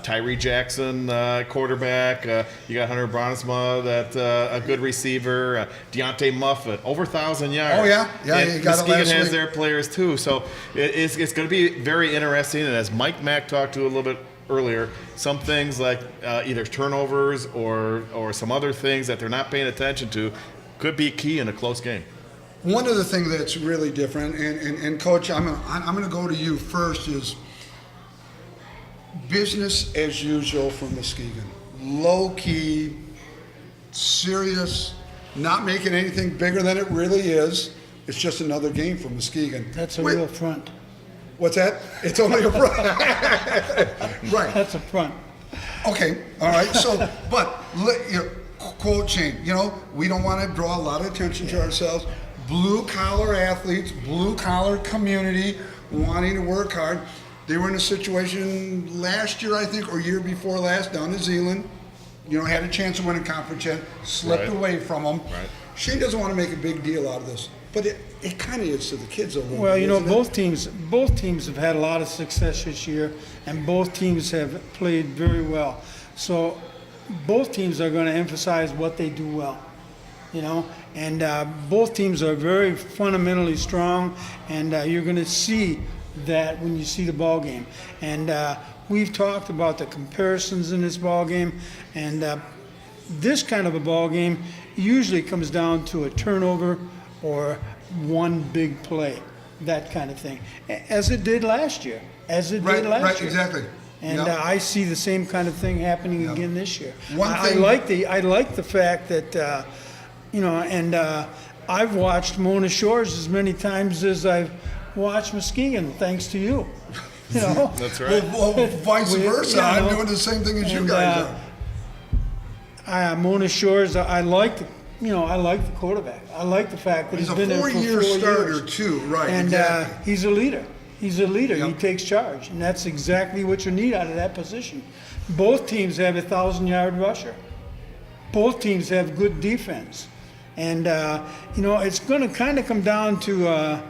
S24: Tyree Jackson, quarterback. You got Hunter Bronisma, that a good receiver. Deontay Muffet, over 1,000 yards.
S2: Oh, yeah.
S24: And
S2: he got
S24: Muskegon
S2: it last
S24: has
S2: week.
S24: their players, too. So it's going to be very interesting, and as Mike Mack talked to a little bit earlier, some things like either turnovers or some other things that they're not paying attention to could be key in a close game.
S2: One of the things that's really different, and Coach, I'm going to go to you first, is business as usual from Muskegon. Low-key, serious, not making anything bigger than it really is. It's just another game for Muskegon.
S23: That's a real front.
S2: What's that? It's only a front. Right.
S23: That's a front.
S2: Okay, all right. So, but quote Shane. We don't want to draw a lot of attention to ourselves. Blue collar athletes, blue collar community, wanting to work hard. They were in a situation last year, I think, or year before last, down in Zeeland. Had a chance to win a conference, slipped away from them.
S24: Right.
S2: Shane doesn't want to make a big deal out of this, but it kind of is to the kids a little
S23: Well,
S2: bit.
S23: both teams have had a lot of success this year, and both teams have played very well. So both teams are going to emphasize what they do well, and both teams are very fundamentally strong, and you're going to see that when you see the ball game. And we've talked about the comparisons in this ball game, and this kind of a ball game usually comes down to a turnover or one big play, that kind of thing, as it did last year.
S2: Right, exactly.
S23: And I see the same kind of thing happening again this year. I
S2: thing-
S23: like the fact that I've watched Mona Shores as many times as I've watched Muskegon, thanks to you.
S24: That's right.
S2: Well, vice versa. I'm doing the same thing as you guys are.
S23: Mona Shores, I like the quarterback. I like the fact that he's been there for 4 years.
S2: He's a 4-year starter too, right?
S23: And
S2: exactly.
S23: He's a leader.
S2: Yep.
S23: He takes charge, and that's exactly what you need out of that position. Both teams have a 1,000-yard rusher. Both teams have good defense, and it's going to kind of come down to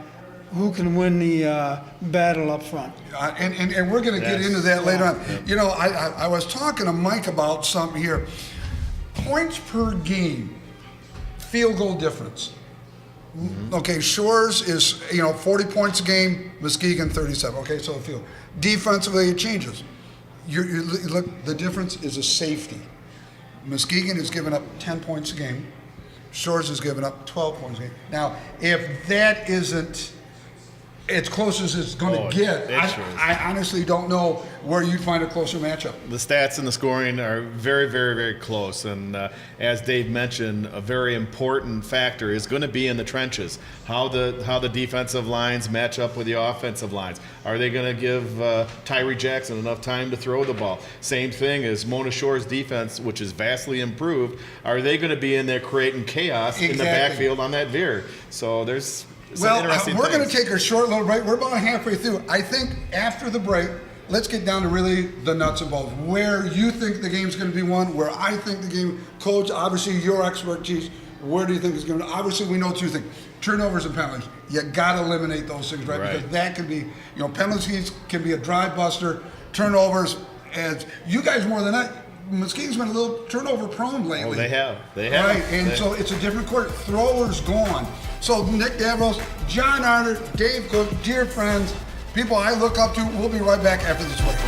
S23: who can win the battle up front.
S2: And we're going to get into that later on. I was talking to Mike about something here. Points per game, field goal difference. Mm-hmm. Okay, Shores is 40 points a game, Muskegon 37. Okay, so the field. Defensively, it changes. You look, the difference is a safety. Muskegon is giving up 10 points a game. Shores is giving up 12 points a game. Now, if that isn't as close as it's going to get, I honestly don't know where you'd find a closer matchup.
S24: The stats and the scoring are very, very, very close. And as Dave mentioned, a very important factor is going to be in the trenches. How the defensive lines match up with the offensive lines. Are they going to give Tyree Jackson enough time to throw the ball? Same thing as Mona Shore's defense, which is vastly improved. Are they going to be in there creating chaos in the backfield on that veer? So there's
S2: we're going to take a short little break. We're about halfway through. I think after the break, let's get down to really the nuts and bolts. Where you think the game's going to be won, where I think the game, Coach, obviously your expertise, where do you think it's going to be? Obviously, we know two things, turnovers and penalties. You got to eliminate those things, right? Because that could be, penalties can be a drive buster, turnovers, as you guys more than that. Muskegon's been a little turnover prone lately.
S24: Oh, they have.
S2: Right, and so it's a different court. Throwers gone. So Nick Davros, John Arter, Dave Cook, dear friends, people I look up to. We'll be right back after this break.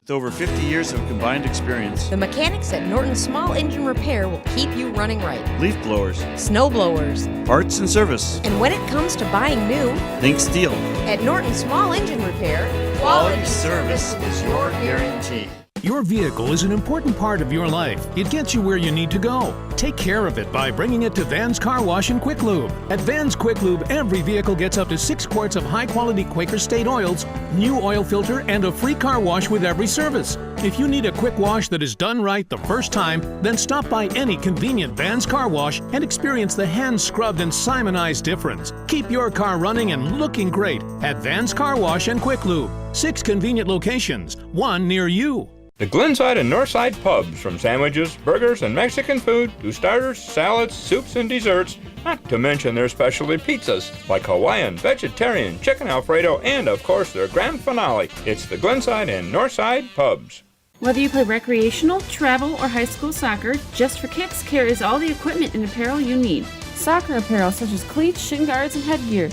S18: With over 50 years of combined experience,
S16: The mechanics at Norton Small Engine Repair will keep you running right.
S18: leaf blowers,
S16: Snow blowers.
S18: parts and service,
S16: And when it comes to buying new,
S18: think steel.
S16: at Norton Small Engine Repair,
S18: Quality service is your guarantee.
S1: Your vehicle is an important part of your life. It gets you where you need to go. Take care of it by bringing it to Van's Car Wash and Quick Lube. At Van's Quick Lube, every vehicle gets up to 6 quarts of high-quality Quaker State oils, new oil filter, and a free car wash with every service. If you need a quick wash that is done right the first time, then stop by any convenient Van's Car Wash and experience the hand-scrubbed and Simonized difference. Keep your car running and looking great at Van's Car Wash and Quick Lube. 6 convenient locations, 1 near you.
S3: The Glenside and Northside pubs, from sandwiches, burgers, and Mexican food to starters, salads, soups, and desserts, not to mention their specialty pizzas like Hawaiian, vegetarian, chicken Alfredo, and of course their grand finale. It's the Glenside and Northside pubs.
S4: Whether you play recreational, travel, or high school soccer, Just for Kicks carries all the equipment and apparel you need. Soccer apparel such as cleats, shin guards, and headgear.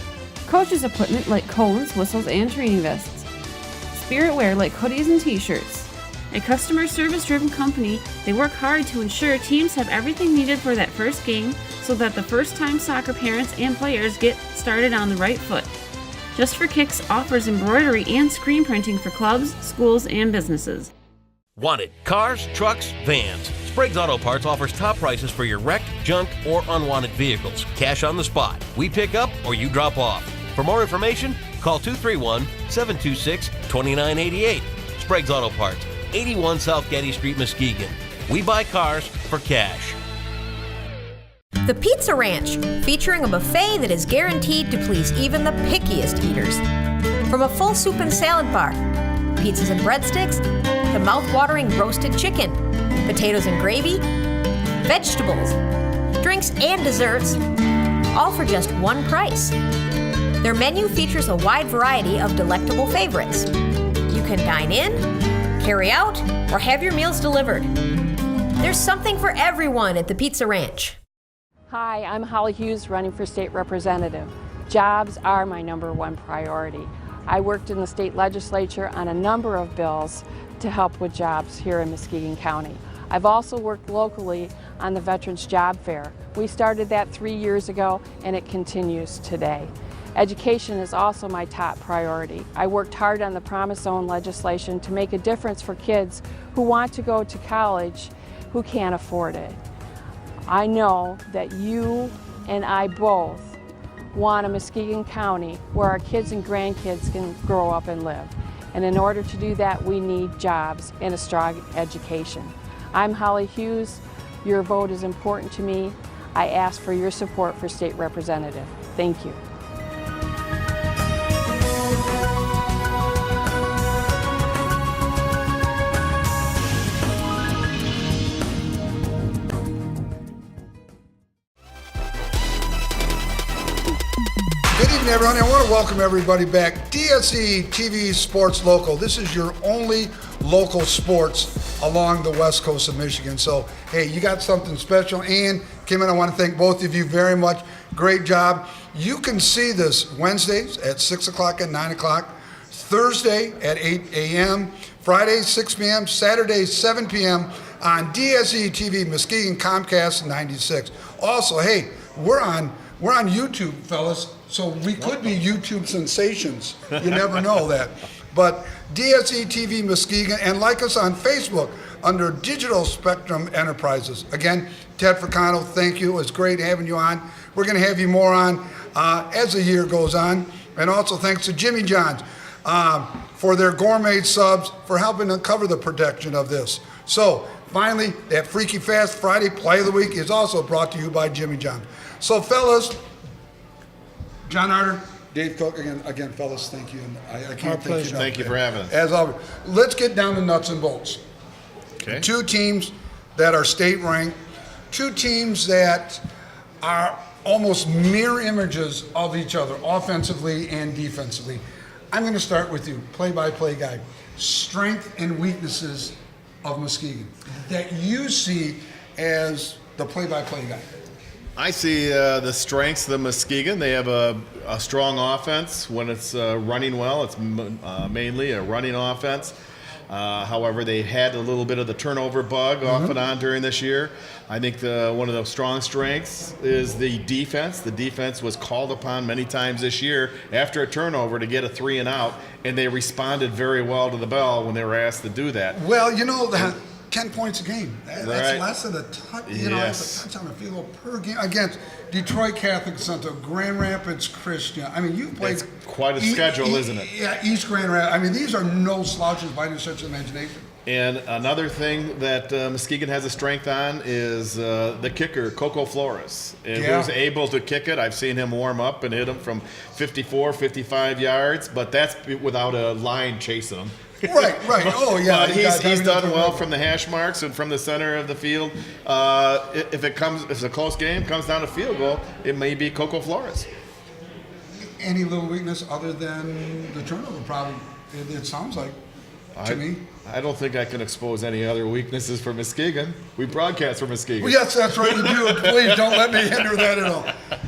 S4: Coaches equipment like cones, whistles, and training vests. Spirit wear like hoodies and t-shirts. A customer service-driven company, they work hard to ensure teams have everything needed for that first game so that the first-time soccer parents and players get started on the right foot. Just for Kicks offers embroidery and screen printing for clubs, schools, and businesses.
S14: Wanted cars, trucks, vans,
S6: Sprague's Auto Parts offers top prices for your wrecked, junk, or unwanted vehicles. Cash on the spot. We pick up or you drop off. For more information, call 231-726-2988. Sprague's Auto Parts, 81 South Getty Street, Muskegon. We buy cars for cash.
S16: The Pizza Ranch, featuring a buffet that is guaranteed to please even the pickiest eaters. From a full soup and salad bar, pizzas and breadsticks, to mouth-watering roasted chicken, potatoes and gravy, vegetables, drinks and desserts, all for just one price. Their menu features a wide variety of delectable favorites. You can dine in, carry out, or have your meals delivered. There's something for everyone at the Pizza Ranch.
S7: Hi, I'm Holly Hughes, running for state representative. Jobs are my #1 priority. I worked in the state legislature on a number of bills to help with jobs here in Muskegon County. I've also worked locally on the Veterans Job Fair. We started that 3 years ago and it continues today. Education is also my top priority. I worked hard on the Promise Zone legislation to make a difference for kids who want to go to college who can't afford it. I know that you and I both want a Muskegon County where our kids and grandkids can grow up and live. And in order to do that, we need jobs and a strong education. I'm Holly Hughes. Your vote is important to me. I ask for your support for state representative. Thank you.
S2: Good evening, everyone. I want to welcome everybody back. DSE TV Sports Local. This is your only local sports along the west coast of Michigan. So, hey, you got something special. And Kim, and I want to thank both of you very much. Great job. You can see this Wednesdays at 6 o'clock and 9 o'clock, Thursday at 8 a.m., Friday 6 p.m., Saturday 7 p.m. on DSE TV Muskegon Comcast 96. Also, hey, we're on YouTube, fellas. So we could be YouTube sensations. You never know that. But DSE TV Muskegon, and like us on Facebook under Digital Spectrum Enterprises. Again, Ted Fricano, thank you. It was great having you on. We're going to have you more on as the year goes on. And also thanks to Jimmy John's for their gourmet subs for helping to cover the production of this. So finally, that Freaky Fast Friday Play of the Week is also brought to you by Jimmy John. So fellas, John Arter, Dave Cook, again, fellas, thank you. And I can't thank you enough.
S24: Thank you for having us.
S2: As always, let's get down to nuts and bolts.
S24: Okay.
S2: Two teams that are state ranked, two teams that are almost mirror images of each other, offensively and defensively. I'm going to start with you, play-by-play guy. Strength and weaknesses of Muskegon that you see as the play-by-play guy.
S24: I see the strengths of the Muskegon. They have a strong offense. When it's running well, it's mainly a running offense. However, they had a little bit of the turnover bug off and on during this year. I think one of the strong strengths is the defense. The defense was called upon many times this year after a turnover to get a 3 and out, and they responded very well to the bell when they were asked to do that.
S2: Well, you know, 10 points a game. That's
S24: right.
S2: Less than a touchdown a field goal per game against Detroit Catholic Center, Grand Rapids Christian. I mean, you played.
S24: It's quite a schedule, isn't it?
S2: Yeah, East Grand Rapids. I mean, these are no slouches by any stretch of imagination.
S24: And another thing that Muskegon has a strength on is the kicker, Coco Flores. And who's able to kick it. I've seen him warm up and hit him from 54, 55 yards, but that's without a line chasing him.
S2: Right. Oh, yeah.
S24: But he's done well from the hash marks and from the center of the field. If it's a close game, comes down to field goal, it may be Coco Flores.
S2: Any little weakness other than the turnover problem, it sounds like, to me.
S24: I don't think I can expose any other weaknesses for Muskegon. We broadcast for Muskegon.
S2: Well, yes, that's right, you do. Please don't let me hinder that at all.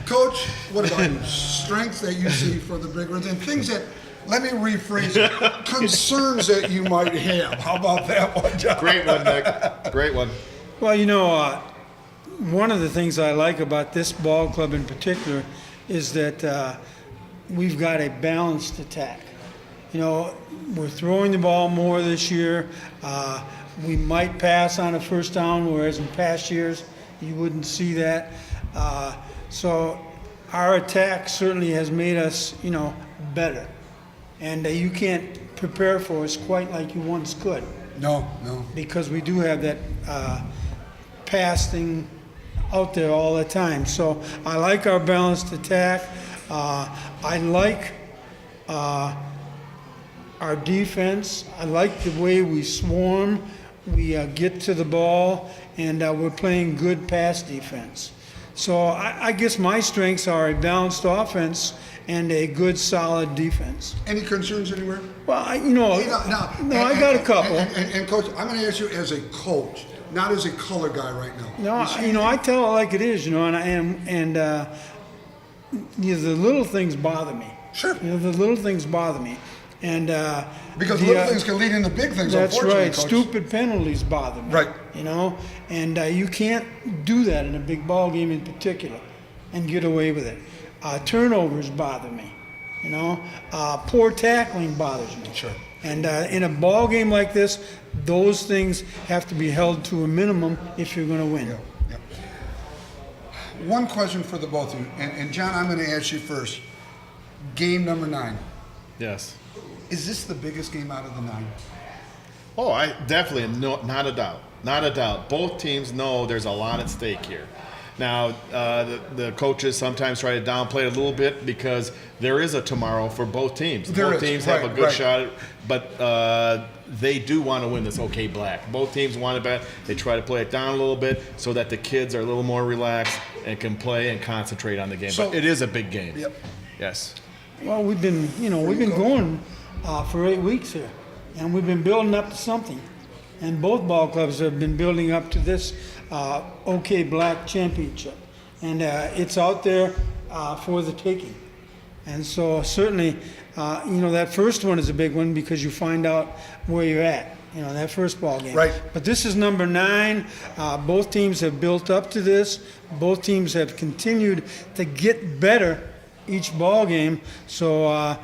S2: Coach, what about you? Strengths that you see for the Big Reds and things that, let me rephrase it, concerns that you might have. How about that one, John?
S24: Great one, Nick. Great one.
S23: Well, you know, one of the things I like about this ball club in particular is that we've got a balanced attack. You know, we're throwing the ball more this year. We might pass on a first down, whereas in past years you wouldn't see that. So our attack certainly has made us, better. And you can't prepare for us quite like you once could.
S2: No.
S23: Because we do have that pass thing out there all the time. So I like our balanced attack. I like our defense. I like the way we swarm. We get to the ball, and we're playing good pass defense. So I guess my strengths are a balanced offense and a good, solid defense.
S2: Any concerns anywhere?
S23: Well, I got a couple.
S2: And Coach, I'm going to ask you as a coach, not as a color guy right now.
S23: No, I tell it like it is, and the little things bother me.
S2: Sure.
S23: The little things bother me. And
S2: because little things can lead into big things.
S23: That's right.
S2: Coach.
S23: Stupid penalties bother me.
S2: Right.
S23: And you can't do that in a big ball game in particular, and get away with it. Turnovers bother me. Poor tackling bothers me.
S2: Sure.
S23: And in a ball game like this, those things have to be held to a minimum if you're going to win.
S2: Yeah. One question for the both of you, and John, I'm going to ask you first. Game number 9.
S24: Yes.
S2: Is this the biggest game out of the 9?
S24: Oh, I definitely, not a doubt. Not a doubt. Both teams know there's a lot at stake here. Now, the coaches sometimes try to downplay it a little bit because there is a tomorrow for both teams. Both teams have a good shot, but they do want to win this OK Black. Both teams want it bad. They try to play it down a little bit so that the kids are a little more relaxed and can play and concentrate on the game. But it is a big game.
S2: Yep.
S24: Yes.
S23: Well, we've been going for 8 weeks here, and we've been building up to something. And both ball clubs have been building up to this OK Black championship, and it's out there for the taking. And so certainly, that first one is a big one because you find out where you're at. That first ball game.
S2: Right.
S23: But this is number 9. Both teams have built up to this. Both teams have continued to get better each ball game. So.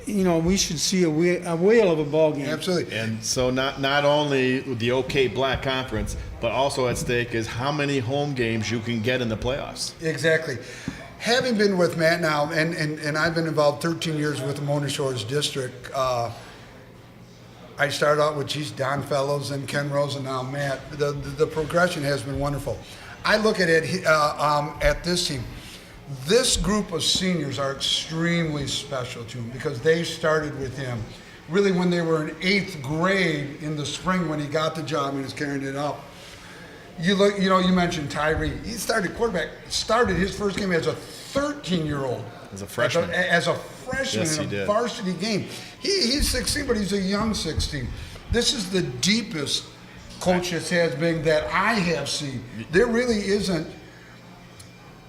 S23: We should see a whale of a ball game.
S2: Absolutely.
S24: And so not only the OK Black Conference, but also at stake is how many home games you can get in the playoffs.
S2: Exactly. Having been with Matt now, and I've been involved 13 years with the Mona Shores District, I started out with Don Fellows and Ken Rose and now Matt. The progression has been wonderful. I look at it at this team. This group of seniors are extremely special to him because they started with him really when they were in 8th grade in the spring when he got the job and is carrying it up. You mentioned Tyree. He started his first game as a 13-year-old.
S24: As a freshman.
S2: As a freshman
S24: yes,
S2: in a varsity game. He's 16, but he's a young 16. This is the deepest coach has been that I have seen. There really isn't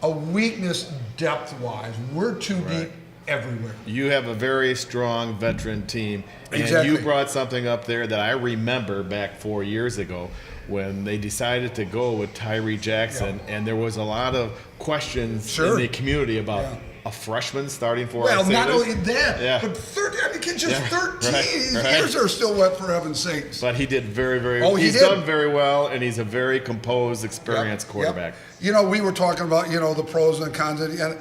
S2: a weakness depth-wise. We're too deep everywhere.
S24: You have a very strong veteran team. And
S2: exactly.
S24: You brought something up there that I remember back 4 years ago when they decided to go with Tyree Jackson, and there was a lot of questions in the community about a freshman starting for us.
S2: Well, not only that, but 13, the kid's just 13. His ears are still wet, for heaven's sakes.
S24: But he did very, very well. He's done very well, and he's a very composed, experienced quarterback.
S2: We were talking about, the pros and cons. And,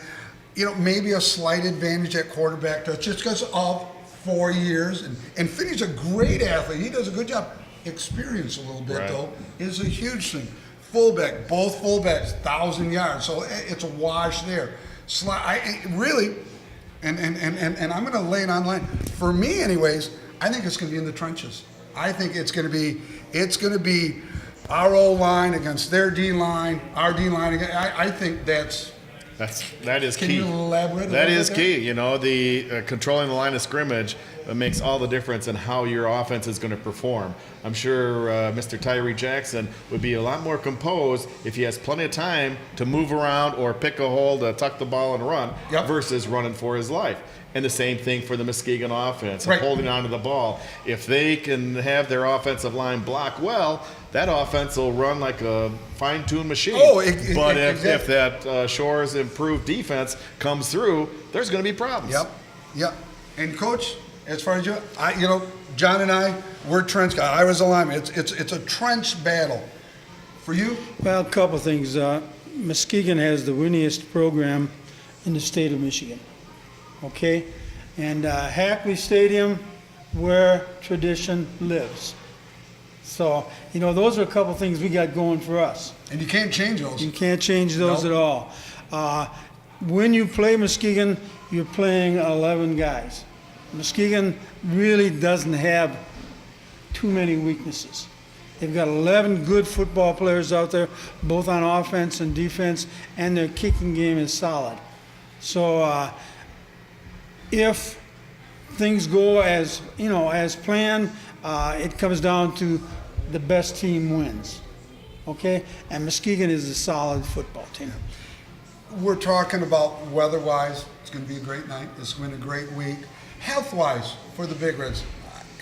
S2: maybe a slight advantage at quarterback just because of 4 years. And Finney's a great athlete. He does a good job. Experience a little bit, though, is a huge thing. Fullback, both fullbacks, 1,000 yards. So it's a wash there. Really, and I'm going to lay it online. For me, anyways, I think it's going to be in the trenches. I think it's going to be our O-line against their D-line, our D-line against. I think that is key. Can you elaborate?
S24: That is key. The controlling the line of scrimmage makes all the difference in how your offense is going to perform. I'm sure Mr. Tyree Jackson would be a lot more composed if he has plenty of time to move around or pick a hole to tuck the ball and run versus running for his life. And the same thing for the Muskegon offense, holding on to the ball. If they can have their offensive line block well, that offense will run like a fine-tuned machine. But if that Shores improved defense comes through, there's going to be problems.
S2: Yep. And Coach, As far as John and I, we're trench guys. I was a lineman. It's a trench battle. For you?
S23: Well, a couple things. Muskegon has the winningest program in the state of Michigan. Okay? And Hackley Stadium, where tradition lives. So, those are a couple things we got going for us.
S2: And you can't change those.
S23: You can't change those at all. When you play Muskegon, you're playing 11 guys. Muskegon really doesn't have too many weaknesses. They've got 11 good football players out there, both on offense and defense, and their kicking game is solid. So if things go as planned, it comes down to the best team wins. Okay? And Muskegon is a solid football team.
S2: We're talking about weather-wise. It's going to be a great night. It's going to be a great week. Health-wise for the Big Reds,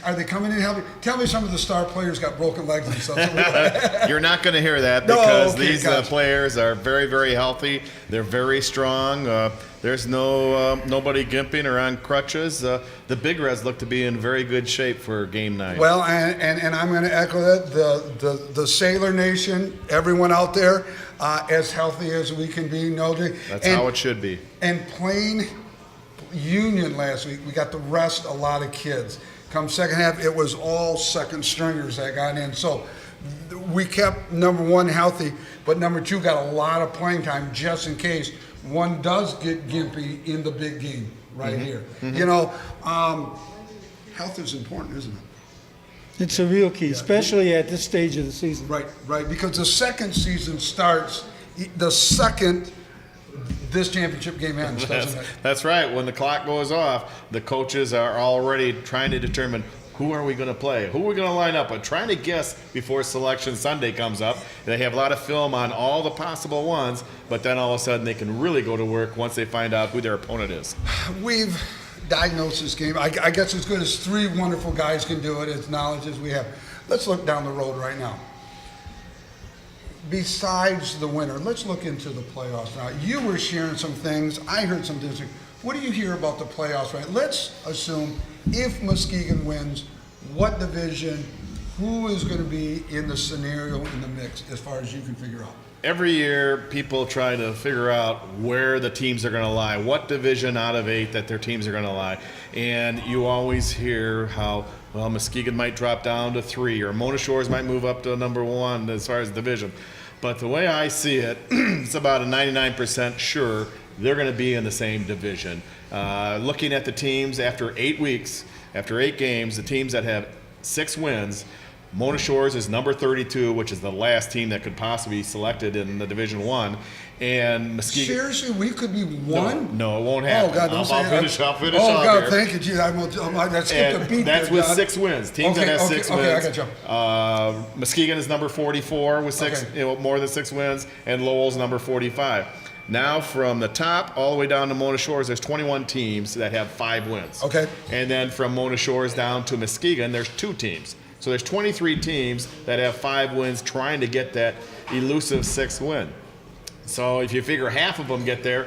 S2: are they coming in healthy? Tell me some of the star players got broken legs and stuff.
S24: You're not going to hear that because these players are very, very healthy. They're very strong. There's nobody gimping or on crutches. The Big Reds look to be in very good shape for game night.
S2: Well, and I'm going to echo that. The Sailor Nation, everyone out there, as healthy as we can be.
S24: That's how it should be.
S2: And playing Union last week, we got to rest a lot of kids. Come second half, it was all second stringers that got in. So we kept number one healthy, but number two got a lot of playing time just in case one does get gimpy in the big game here.
S24: Mm-hmm.
S2: Health is important, isn't it?
S23: It's a real key, especially at this stage of the season.
S2: Right, because the second season starts the second this championship game ends, doesn't it?
S24: That's right. When the clock goes off, the coaches are already trying to determine who are we going to play, who are we going to line up with, trying to guess before Selection Sunday comes up. They have a lot of film on all the possible ones, but then all of a sudden they can really go to work once they find out who their opponent is.
S2: We've diagnosed this game, I guess, as good as three wonderful guys can do it, as knowledge as we have. Let's look down the road right now. Besides the winner, let's look into the playoffs now. You were sharing some things. I heard some things. What do you hear about the playoffs, right? Let's assume if Muskegon wins, what division, who is going to be in the scenario in the mix as far as you can figure out?
S24: Every year, people try to figure out where the teams are going to lie, what division out of 8 that their teams are going to lie. And you always hear how, well, Muskegon might drop down to 3, or Mona Shores might move up to number 1 as far as division. But the way I see it, it's about a 99% sure they're going to be in the same division. Looking at the teams after 8 weeks, after 8 games, the teams that have 6 wins, Mona Shores is number 32, which is the last team that could possibly be selected in the Division 1. And Muskegon.
S2: Seriously, we could be 1?
S24: No, it won't happen.
S2: Oh, God, don't say that.
S24: I'll finish
S2: Oh,
S24: off
S2: God,
S24: here.
S2: thank you. Gee, I skipped a beat
S24: that's
S2: there,
S24: with
S2: John.
S24: 6 wins. Teams that have 6 wins.
S2: Okay, I got you.
S24: Muskegon is number 44 with 6, more than 6 wins, and Lowell's number 45. Now, from the top all the way down to Mona Shores, there's 21 teams that have 5 wins.
S2: Okay.
S24: And then from Mona Shores down to Muskegon, there's 2 teams. So there's 23 teams that have 5 wins trying to get that elusive 6th win. So if you figure half of them get there,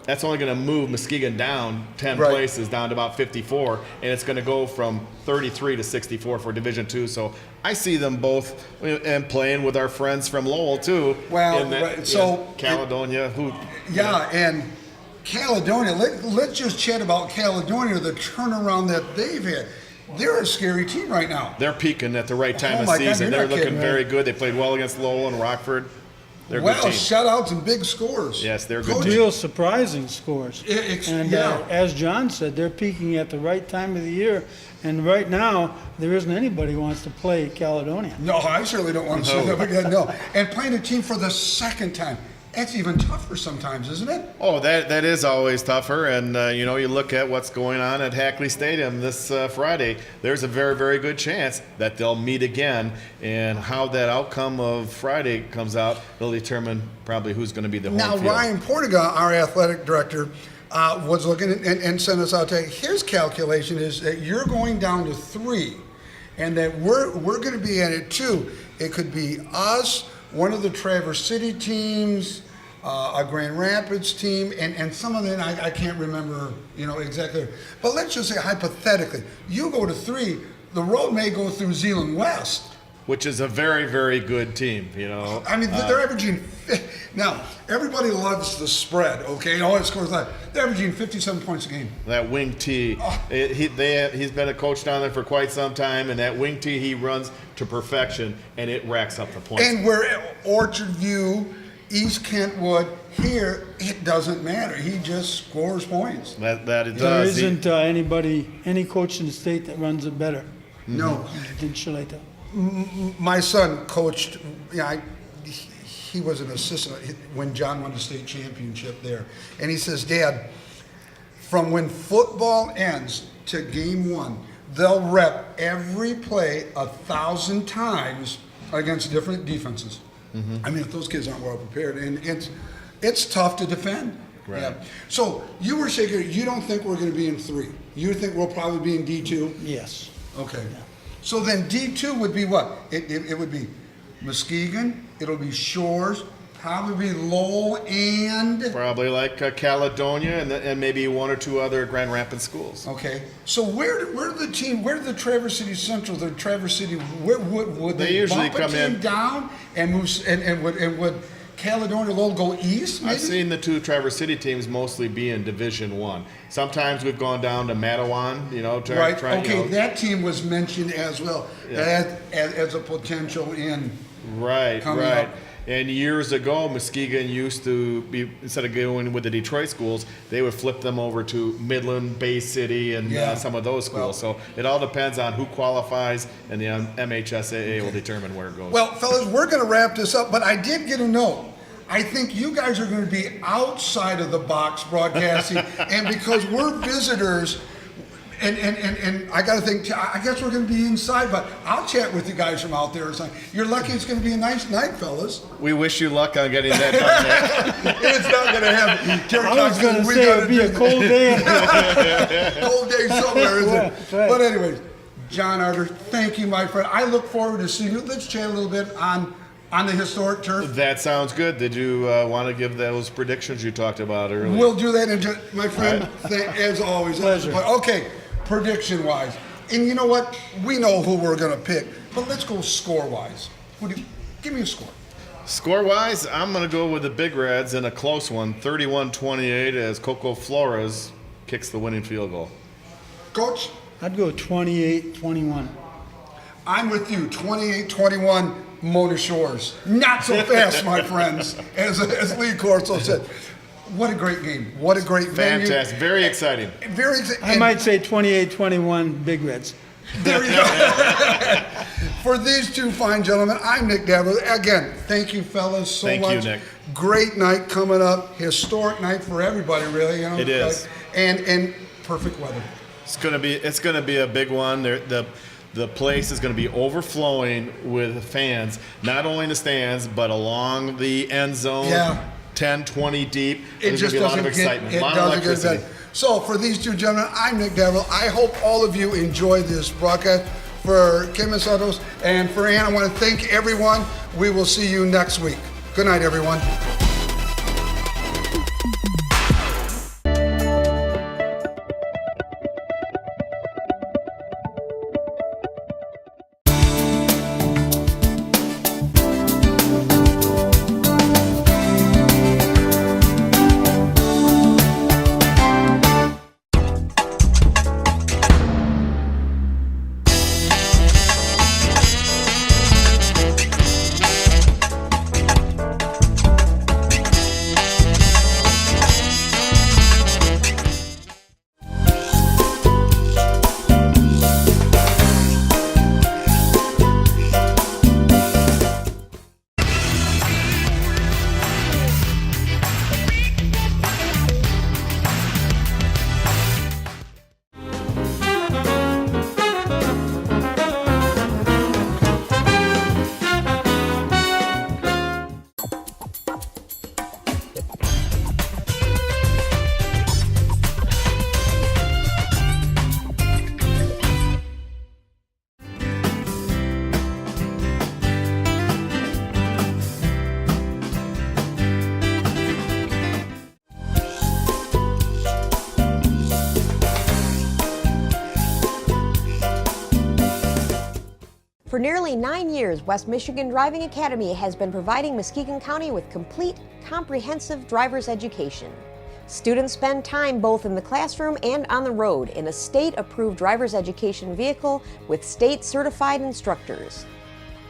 S24: that's only going to move Muskegon down 10 places, down to about 54, and it's going to go from 33 to 64 for Division II. So I see them both, and playing with our friends from Lowell too.
S2: Well,
S24: Caledonia,
S2: and Caledonia. Let's just chat about Caledonia. The turnaround that they've had. They're a scary team right now.
S24: They're peaking at the right time of season. They're looking very good. They played well against Lowell and Rockford. They're a good team.
S2: Shutouts and big scores.
S24: Yes, they're good.
S23: Real surprising scores. As John said, they're peaking at the right time of the year. And right now, there isn't anybody who wants to play Caledonia.
S2: No, I certainly don't want to say that again. No. And playing a team for the second time. That's even tougher sometimes, isn't it?
S24: Oh, that is always tougher. And, you look at what's going on at Hackley Stadium this Friday. There's a very, very good chance that they'll meet again. And how that outcome of Friday comes out will determine probably who's going to be the home field.
S2: Now, Ryan Portiga, our athletic director, was looking and sent us out to his calculation is that you're going down to 3 and that we're going to be at it 2. It could be us, one of the Traverse City teams, a Grand Rapids team, and some of them I can't remember, exactly. But let's just say hypothetically, you go to 3, the road may go through Zeeland West.
S24: Which is a very, very good team,
S2: I mean, they're averaging. Now, everybody loves the spread, okay? All it scores like they're averaging 57 points a game.
S24: That wing tee, he's been a coach down there for quite some time, and that wing tee he runs to perfection, and it racks up the points.
S2: And where Orchard View, East Kentwood, here it doesn't matter. He just scores points.
S24: That it does.
S23: There isn't any coach in the state that runs it better.
S2: No.
S23: Than Shalita.
S2: My son coached. He was an assistant when John won the state championship there, and he says, "Dad, from when football ends to game 1, they'll rep every play 1,000 times against different defenses." Mm-hmm. I mean, if those kids aren't well prepared, and it's tough to defend.
S24: Right.
S2: Yeah. So you were shaking. You don't think we're going to be in 3? You think we'll probably be in D2?
S23: Yes.
S2: Okay. Yeah. So then D2 would be what? It would be Muskegon, it'll be Shores, probably Lowell, and...
S24: Probably like Caledonia and maybe 1 or 2 other Grand Rapids schools.
S2: Okay. So where did the Traverse City Central, the Traverse City, would
S24: they usually
S2: bump
S24: come
S2: a team
S24: in
S2: down and move, and would Caledonia, Lowell go east, maybe?
S24: I've seen the 2 Traverse City teams mostly be in Division 1. Sometimes we've gone down to Matawan,
S2: Right, okay, that team was mentioned as well, as a potential in
S24: Right.
S2: up.
S24: And years ago, Muskegon used to be, instead of going with the Detroit schools, they would flip them over to Midland, Bay City, and some of those schools. So it all depends on who qualifies, and the MHSAA will determine where it goes.
S2: Well, fellas, we're going to wrap this up, but I did get a note. I think you guys are going to be outside of the box broadcasting, and because we're visitors, and I got to think, I guess we're going to be inside, but I'll chat with you guys from out there or something. You're lucky it's going to be a nice night, fellas.
S24: We wish you luck on getting that done.
S2: It's not going to happen. Terry
S23: I was going to say it'd be a cold day.
S2: Cold day somewhere, isn't it?
S23: Right.
S2: But anyways, John Arter, thank you, my friend. I look forward to seeing you. Let's chat a little bit on the historic turf.
S24: That sounds good. Did you want to give those predictions you talked about earlier?
S2: We'll do that, my friend. As always.
S23: Pleasure.
S2: Okay, prediction-wise. And you know what? We know who we're going to pick, but let's go score-wise. Give me a score.
S24: Score-wise, I'm going to go with the Big Reds in a close one, 31-28, as Coco Flores kicks the winning field goal.
S2: Coach?
S23: I'd go 28-21.
S2: I'm with you, 28-21. Mona Shores. Not so fast, my friends, as Lee Corso said. What a great game. What a great venue.
S24: Fantastic. Very exciting.
S2: Very exciting.
S23: I might say 28-21 Big Reds.
S2: There you go. For these 2 fine gentlemen, I'm Nick Davila. Again, thank you, fellas, so much.
S24: Thank you, Nick.
S2: Great night coming up. Historic night for everybody, really.
S24: It is.
S2: And perfect weather.
S24: It's gonna be a big one. The place is going to be overflowing with fans, not only in the stands, but along the end zone, 10, 20 deep. There's going to be a lot of excitement, a lot of electricity.
S2: So for these 2 gentlemen, I'm Nick Davila. I hope all of you enjoyed this broadcast. For Kim Santos and for Ann, I want to thank everyone. We will see you next week. Good night, everyone.
S8: For nearly 9 years, West Michigan Driving Academy has been providing Muskegon County with complete, comprehensive driver's education. Students spend time both in the classroom and on the road in a state-approved driver's education vehicle with state-certified instructors.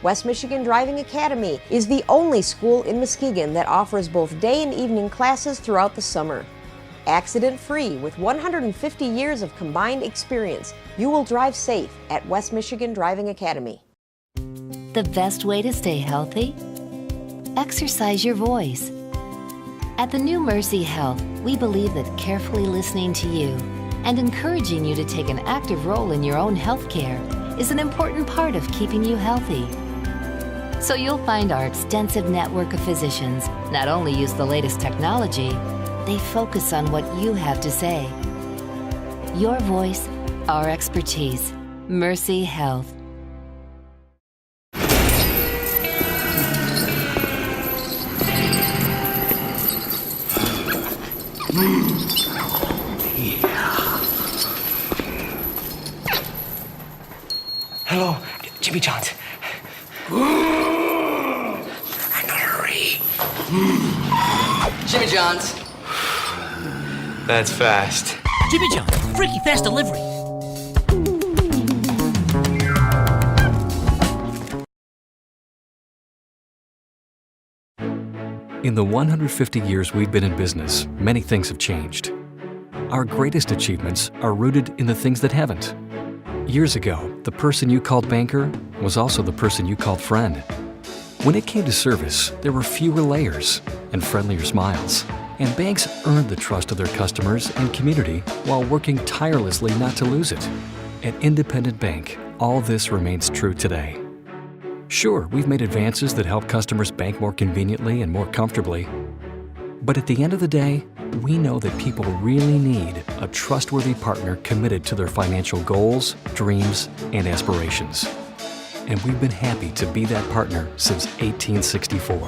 S8: West Michigan Driving Academy is the only school in Muskegon that offers both day and evening classes throughout the summer. Accident-free with 150 years of combined experience, you will drive safe at West Michigan Driving Academy.
S9: The best way to stay healthy? Exercise your voice. At the new Mercy Health, we believe that carefully listening to you and encouraging you to take an active role in your own health care is an important part of keeping you healthy. So you'll find our extensive network of physicians not only use the latest technology, they focus on what you have to say. Your voice, our expertise. Mercy Health.
S10: Hello, Jimmy John's. I'm hurry.
S11: Jimmy John's.
S10: That's fast.
S14: Jimmy John's, freaky fast delivery.
S12: In the 150 years we've been in business, many things have changed. Our greatest achievements are rooted in the things that haven't. Years ago, the person you called banker was also the person you called friend. When it came to service, there were fewer layers and friendlier smiles. And banks earned the trust of their customers and community while working tirelessly not to lose it. At Independent Bank, all this remains true today. Sure, we've made advances that help customers bank more conveniently and more comfortably. But at the end of the day, we know that people really need a trustworthy partner committed to their financial goals, dreams, and aspirations. And we've been happy to be that partner since 1864.